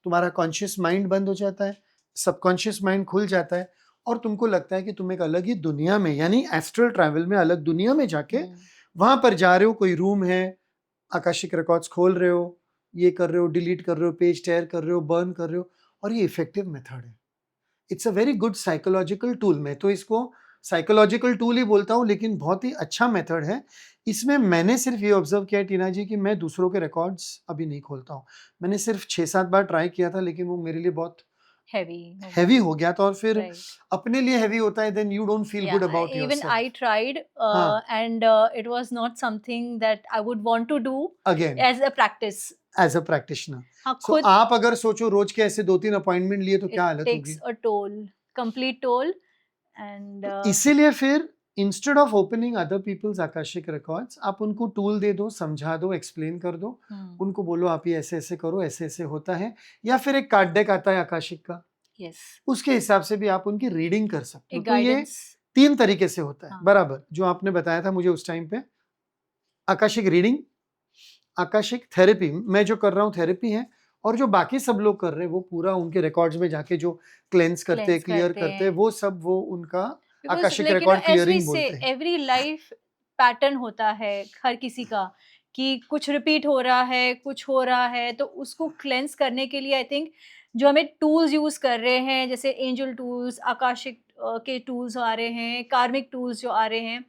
तुम्हारा कॉन्शियस माइंड बंद हो जाता है, सबकॉन्शियस माइंड खुल जाता है, और तुमको लगता है कि तुम एक अलग ही दुनिया में, यानी एस्ट्रल ट्रैवल में, अलग दुनिया में जाके वहां पर जा रहे हो. कोई रूम है, आकाशिक रिकॉर्ड्स खोल रहे हो, ये कर रहे हो, डिलीट कर रहे हो, पेज टेयर कर रहे हो, बर्न कर रहे हो, और ये इफेक्टिव मेथड है. It's a very good psychological tool. मैं तो इसको साइकोलॉजिकल टूल ही बोलता हूँ, लेकिन बहुत ही अच्छा मेथड है. इसमें मैंने सिर्फ ये ऑब्जर्व किया टीना जी कि मैं दूसरों के रिकॉर्ड्स अभी नहीं खोलता हूँ. मैंने सिर्फ 6-7 बार ट्राई किया था, लेकिन वो मेरे लिए बहुत हैवी हो गया था, और फिर अपने लिए हैवी होता है, then you don't feel good about yourself. Even I tried and it was not something that I would want to do again as a practice, as a practitioner. So आप अगर सोचो रोज के ऐसे 2-3 अपॉइंटमेंट लिए तो क्या हालत होगी. Takes a toll, complete toll. And इसीलिए फिर instead of opening other people's akashic records, आप उनको टूल दे दो, समझा दो, एक्सप्लेन कर दो. उनको बोलो आप ये ऐसे ऐसे करो, ऐसे ऐसे होता है. या फिर एक कार्ड डेक आता है आकाशिक का, उसके हिसाब से भी आप उनकी रीडिंग कर सकते हो. तो ये 3 तरीके से होता है. बराबर जो आपने बताया था मुझे उस टाइम पे, आकाशिक रीडिंग, आकाशिक थेरेपी, मैं जो कर रहा हूँ थेरेपी है, और जो बाकी सब लोग कर रहे हैं वो पूरा उनके रिकॉर्ड्स में जाके जो क्लेंस करते हैं, क्लियर करते हैं, वो सब वो उनका आकाशिक रिकॉर्ड क्लियरिंग बोलते हैं. एवरी लाइफ पैटर्न होता है हर किसी का, कि कुछ रिपीट हो रहा है, कुछ हो रहा है, तो उसको क्लेंस करने के लिए आई थिंक जो हमें टूल्स यूज कर रहे हैं, जैसे एंजल टूल्स, आकाशिक के टूल्स आ रहे हैं, कार्मिक टूल्स जो आ रहे हैं,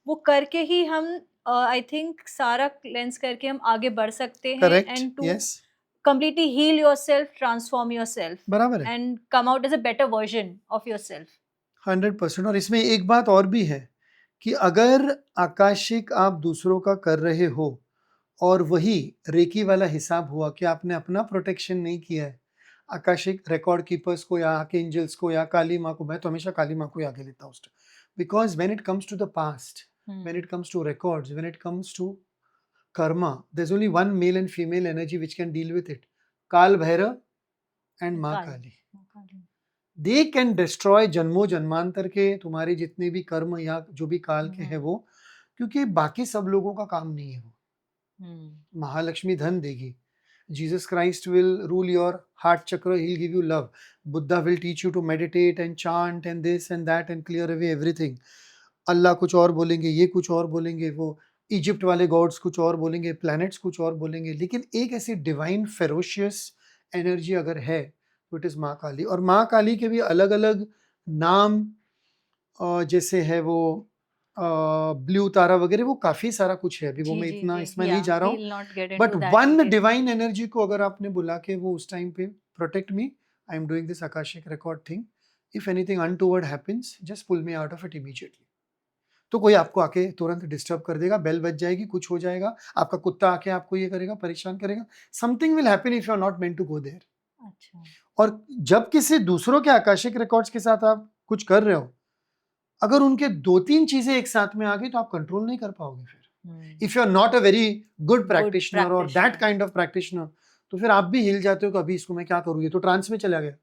वो करके ही हम आई थिंक सारा क्लेंस करके हम आगे बढ़ सकते हैं. And to completely heal yourself, transform yourself, बराबर है, and come out as a better version of yourself. 100%. और इसमें एक बात और भी है कि अगर आकाशिक आप दूसरों का कर रहे हो, और वही रेकी वाला हिसाब हुआ कि आपने अपना प्रोटेक्शन नहीं किया है, आकाशिक रिकॉर्ड कीपर्स को या आर्कएंजल्स को या काली माँ को, मैं तो हमेशा काली माँ को ही आगे लेता हूँ, Because when it comes to the past, Hmm. when it comes to records, when it comes to karma, there's only one male and female energy which can deal with it. Kal Bhairav and माँ काली। काली. काली। They can destroy जन्मों जन्मांतर के तुम्हारे जितने भी कर्म या जो भी काल के हैं वो, क्योंकि बाकी सब लोगों का काम नहीं है वो. महालक्ष्मी धन देगी. Jesus Christ will rule your heart chakra, he'll give you love. Buddha will teach you to meditate and chant and this and that and clear away everything. अल्लाह कुछ और बोलेंगे, ये कुछ और बोलेंगे, वो इजिप्ट वाले गॉड्स कुछ और बोलेंगे, प्लैनेट्स कुछ और बोलेंगे, लेकिन एक ऐसी डिवाइन फेरोशियस एनर्जी अगर है तो इट इज माँ काली. और माँ काली के भी अलग अलग नाम, जैसे है वो ब्लू तारा वगैरह, वो काफी सारा कुछ है, अभी वो जी मैं जी इतना जी, इसमें नहीं जा रहा हूँ. we'll not get but into that one detail. Divine energy को अगर आपने बुला के वो उस टाइम पे protect me, I am doing this akashic record thing, if anything untoward happens just pull me out of it immediately. तो कोई आपको आके तुरंत डिस्टर्ब कर देगा, बेल बज जाएगी, कुछ हो जाएगा, आपका कुत्ता आके आपको ये करेगा, परेशान करेगा, something will happen if you are not meant to go there. अच्छा. और जब किसी दूसरों के आकाशिक रिकॉर्ड्स के साथ आप कुछ कर रहे हो, अगर उनके दो तीन चीजें एक साथ में आ गई तो आप कंट्रोल नहीं कर पाओगे फिर. If you are not a very good practitioner और that practitioner. Kind of practitioner, तो फिर आप भी हिल जाते हो कि अभी इसको मैं क्या करूँ, ये तो ट्रांस में चला गया.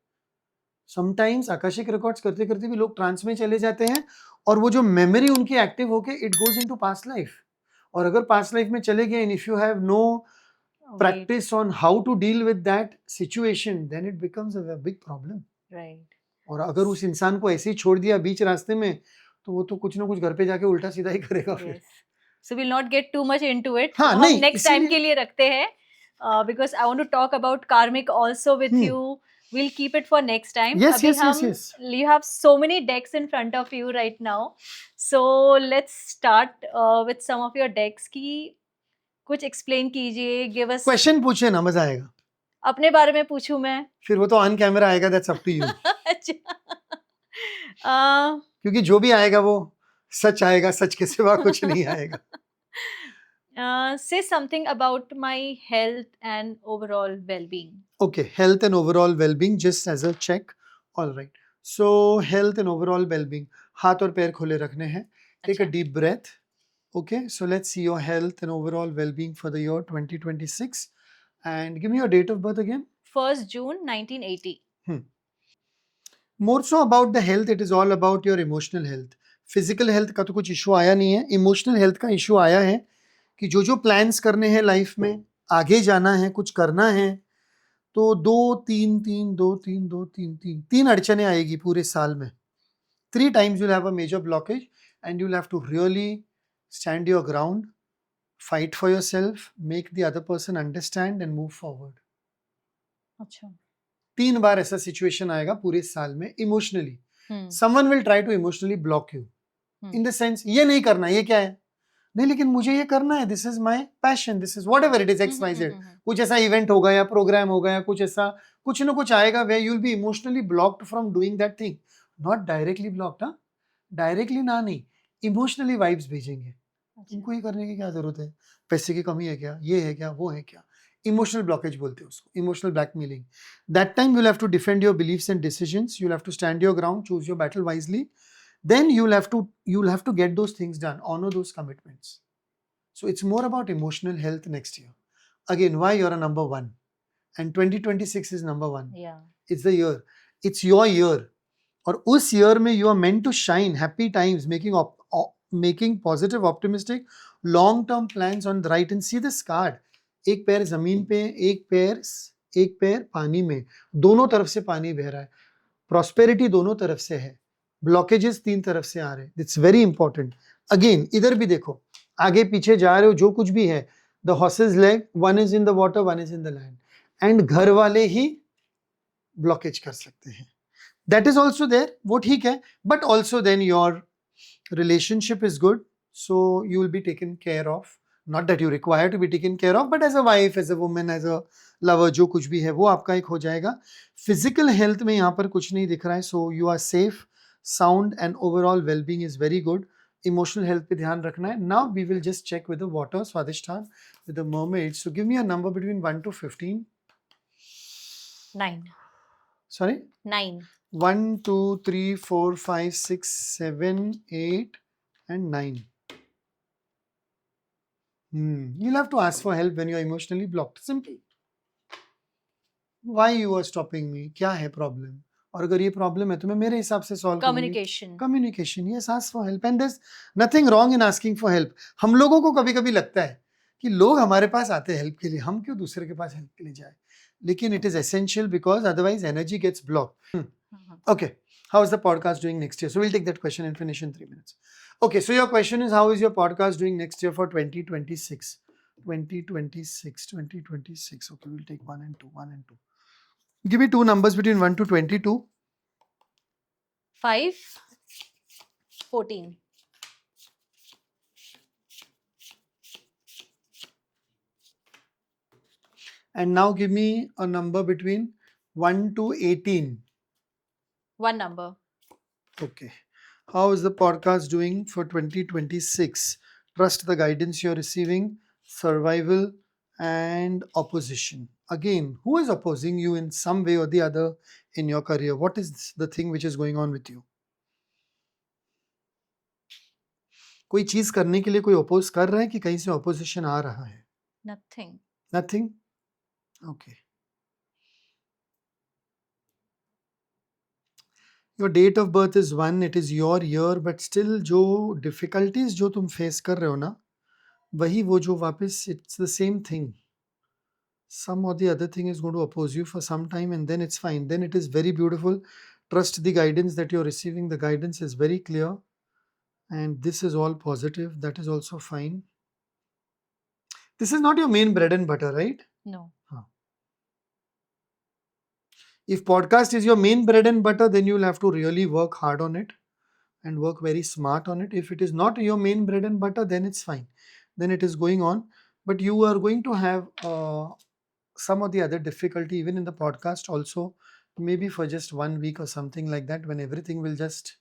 समटाइम्स आकाशिक रिकॉर्ड्स करते करते भी लोग ट्रांस में चले जाते हैं, और वो जो मेमोरी उनकी एक्टिव होके it goes into past life. और अगर पास्ट लाइफ में चले गए, if you have no Wait, practice on how to deal with that situation, then it becomes a big problem. right. और अगर उस इंसान को ऐसे ही छोड़ दिया बीच रास्ते में, तो वो तो कुछ ना कुछ घर पे जाके उल्टा सीधा ही करेगा फिर. Yes. So we'll not get too much into it. हाँ, हम नहीं, next time इसीलिए- के लिए रखते हैं, because I want to talk about karmic also with you. We'll keep it for next time. Yes, अभी yes, yes, हम, yes. you have so many decks in front of you right now. So let's start with some of your decks की कुछ explain कीजिए, give us. Question पूछे ना, मजा आएगा. अपने बारे में पूछूं मैं? फिर वो तो ऑन कैमरा आएगा, दैट्स अप टू यू. अच्छा. क्योंकि जो भी आएगा वो सच आएगा, सच के सिवा कुछ नहीं आएगा. Say something about my health and overall well-being. Okay, health and overall well-being, just as a check. All right. So health and overall well-being. हाथ और पैर खोले रखने हैं. Take a अच्छा. deep breath. Okay, so let's see your health and overall well-being for the year 2026. And give me your date of birth again. 1st June 1980. More so about the health, it is all about your emotional health. Physical health का तो कुछ issue आया नहीं है. Emotional health का issue आया है कि जो प्लान्स करने हैं लाइफ में, आगे जाना है, कुछ करना है, तो 2-3-3 अड़चने आएगी पूरे साल में. 3 times you'll have a major blockage and you'll have to really stand your ground, fight for yourself, make the other person understand and move forward. अच्छा. 3 बार ऐसा सिचुएशन आएगा पूरे साल में emotionally. Hmm. Someone will try to emotionally block you. In the sense, ये नहीं करना, ये क्या है? नहीं, लेकिन मुझे ये करना है, this is my passion, this is whatever it is, XYZ. कुछ ऐसा इवेंट होगा या प्रोग्राम होगा या कुछ ऐसा, कुछ ना कुछ आएगा where you'll be emotionally blocked from doing that thing. Not directly blocked, हाँ? Directly ना नहीं, emotionally vibes भेजेंगे. इनको ये करने की क्या जरूरत है? पैसे की कमी है क्या? ये है क्या? वो है क्या? Emotional blockage बोलते हैं उसको, emotional blackmailing. That time you'll have to defend your beliefs and decisions. You'll have to stand your ground, choose your battle wisely. Then you'll have to get those things done, honor those commitments. So it's more about emotional health next year. Again, why you're a number 1 and 2026 is number 1. Yeah. It's the year. It's your year. और उस year में you are meant to shine, happy times, making positive, optimistic, long-term plans on the right. And see this card. एक पैर जमीन पे, एक पैर पानी में, दोनों तरफ से पानी बह रहा है. Prosperity दोनों तरफ से है. ब्लॉकेजेस 3 तरफ से आ रहे हैं. It's very important. अगेन इधर भी देखो, आगे पीछे जा रहे हो, जो कुछ भी है, the horses leg, 1 is in the water, 1 is in the land. And घर वाले ही ब्लॉकेज कर सकते हैं. दैट इज ऑल्सो देयर, वो ठीक है, but also then your relationship is good, so you will be taken care of. Not that you require to be taken care of, but as a wife, as a woman, as a lover, जो कुछ भी है वो आपका एक हो जाएगा. Physical health में यहाँ पर कुछ नहीं दिख रहा है, so you are safe. Sound and overall well-being is very good. Emotional health पे ध्यान रखना है. Now we will just check with the water, Swadhishthan, with the mermaids. So give me a number between 1 to 15. 9. Sorry? 9. 1 2 3 4 5 6 7 8 and 9. You'll have to ask for help when you're emotionally blocked. Simple. Why you are stopping me? क्या है problem? और अगर ये problem है तो मैं मेरे हिसाब से solve करूंगी. Communication. Communication. Yes, ask for help. And there's nothing wrong in asking for help. हम लोगों को कभी-कभी लगता है कि लोग हमारे पास आते हैं help के लिए, हम क्यों दूसरे के पास help के लिए जाए? लेकिन it is essential because otherwise energy gets blocked. Okay. How is the podcast doing next year? So we'll take that question and finish in 3 minutes. Okay. So your question is, how is your podcast doing next year for 2026? 2026. Okay. We'll take 1 and 2. 1 and 2. Give me two numbers between 1 to 22. 5, 14. And now give me a number between 1 to 18. One number. Okay. How is the podcast doing for 2026? Trust the guidance you're receiving, survival, and opposition. Again, who is opposing you in some way or the other in your career? What is the thing which is going on with you? कोई चीज करने के लिए कोई oppose कर रहा है कि कहीं से opposition आ रहा है? Nothing. Nothing? Okay. Your date of birth is 1, it is your year, but still जो difficulties जो तुम face कर रहे हो ना, वही वो जो वापस, it's the same thing. Some or the other thing is going to oppose you for some time and then it's fine. Then it is very beautiful. Trust the guidance that you're receiving. The guidance is very clear. And this is all positive. That is also fine. This is not your main bread and butter, right? No. If podcast is your main bread and butter, then you'll have to really work hard on it and work very smart on it. If it is not your main bread and butter, then it's fine. Then it is going on. But you are going to have some of the other difficulty even in the podcast also, maybe for just 1 week or something like that, when everything will just,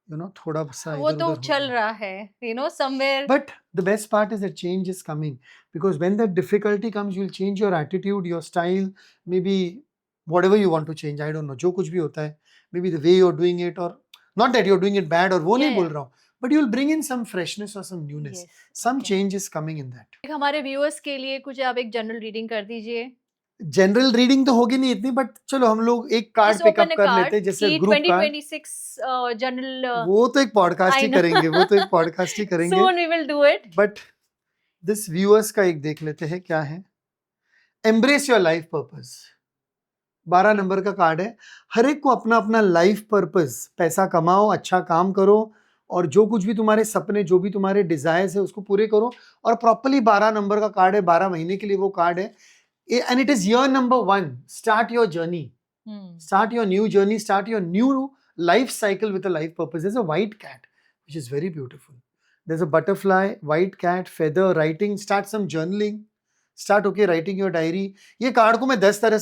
थोड़ा सा वो इधर तो उधर चल होगा. रहा है, somewhere. But the best part is that change is coming, because when that difficulty comes, you'll change your attitude, your style, maybe whatever you want to change. I don't know, जो कुछ भी होता है, maybe the way you're doing it, or not that you're doing it bad, or वो नहीं बोल रहा हूँ, but you'll bring in some freshness or some newness. Yes. Some Okay. change is coming in that. हमारे viewers के लिए कुछ आप एक जनरल रीडिंग कर दीजिए. जनरल रीडिंग तो होगी नहीं इतनी, बट चलो हम लोग एक card Just pickup open a कर card लेते हैं, जैसे कि ग्रुप कार्ड. 2026 जनरल. वो तो एक पॉडकास्ट I ही know. करेंगे, वो तो एक पॉडकास्ट ही करेंगे. Soon we will do it. But this viewers का एक देख लेते हैं क्या है. Embrace your life purpose. 12 number का कार्ड है. हर एक को अपना अपना लाइफ पर्पस, पैसा कमाओ, अच्छा काम करो, और जो कुछ भी तुम्हारे सपने, जो भी तुम्हारे डिजायर्स है, उसको पूरे करो. और प्रॉपर्ली 12 नंबर का कार्ड है, 12 महीने के लिए वो कार्ड है. And it is year number 1. Start your journey. Start your new journey. Start your new life cycle with a life purpose. There's a white cat, which is very beautiful. There's a butterfly, white cat, feather, writing. Start some journaling. Start writing your diary. ये card को मैं 10 तरह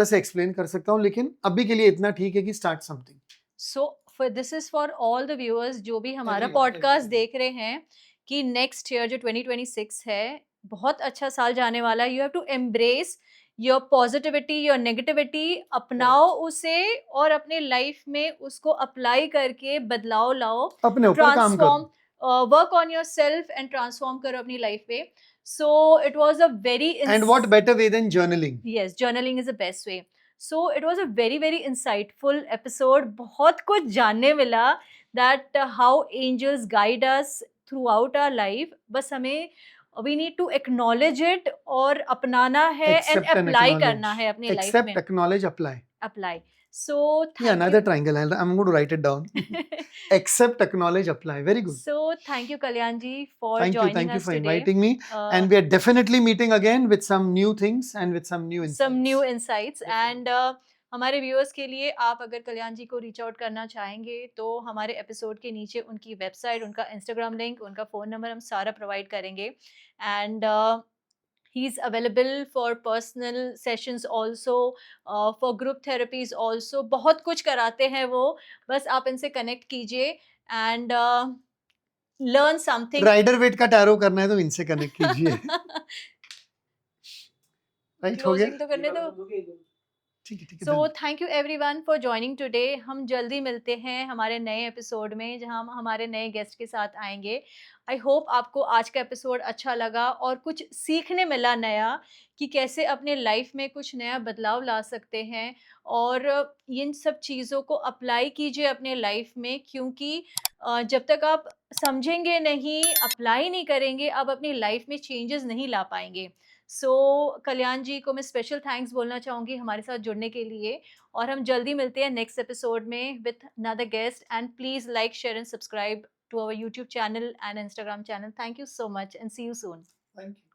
से explain कर सकता हूँ, लेकिन अभी के लिए इतना ठीक है कि start something. So this is for all the viewers जो भी हमारा Everyone, पॉडकास्ट everyone. देख रहे हैं कि नेक्स्ट ईयर जो 2026 है, बहुत अच्छा साल जाने वाला है. You have to embrace your positivity, your negativity. अपनाओ उसे और अपने लाइफ में उसको अप्लाई करके बदलाव लाओ. अपने ऊपर काम ट्रांसफॉर्म, करो. Work on your self and transform करो अपनी लाइफ पे. So it was a very And what better way than journaling? Yes, journaling is the best way. So it was a very, very insightful episode. बहुत कुछ जानने मिला that how angels guide us throughout our life. बस हमें we need to acknowledge it और अपनाना है and Accept and apply acknowledge. करना है अपने life Accept, में. acknowledge, apply. Apply. So Yeah, thank another you. triangle. I'm going to write it down. Accept, acknowledge, apply. Very good. So thank you Kalyan ji for Thank you joining us for today. inviting me. And we are definitely meeting again with some new things and with some new insights. Some new insights. Definitely. And हमारे viewers के लिए आप अगर कल्याण जी को reach out करना चाहेंगे तो हमारे एपिसोड के नीचे उनकी वेबसाइट, उनका इंस्टाग्राम लिंक, उनका फ़ोन नंबर हम सारा प्रोवाइड करेंगे. And he is available for personal sessions also, for group therapies also. बहुत कुछ कराते हैं वो. बस आप इनसे कनेक्ट कीजिए and learn something. Rider Waite का टैरो करना है तो इनसे कनेक्ट कीजिए. राइट हो गया. क्लोजिंग तो करने दो. ठीक है so done. Thank you everyone for joining today. हम जल्दी मिलते हैं हमारे नए एपिसोड में, जहां हम हमारे नए गेस्ट के साथ आएंगे। आई होप आपको आज का एपिसोड अच्छा लगा और कुछ सीखने मिला नया, कि कैसे अपने लाइफ में कुछ नया बदलाव ला सकते हैं। और इन सब चीज़ों को अप्लाई कीजिए अपने लाइफ में, क्योंकि जब तक आप समझेंगे नहीं, अप्लाई नहीं करेंगे, आप अपनी लाइफ में चेंजेस नहीं ला पाएंगे। सो कल्याण जी को मैं स्पेशल थैंक्स बोलना चाहूँगी हमारे साथ जुड़ने के लिए। और हम जल्दी मिलते हैं नेक्स्ट एपिसोड में with another guest. And please like, share and subscribe to our YouTube channel and Instagram channel. Thank you so much and see you soon. Thank you.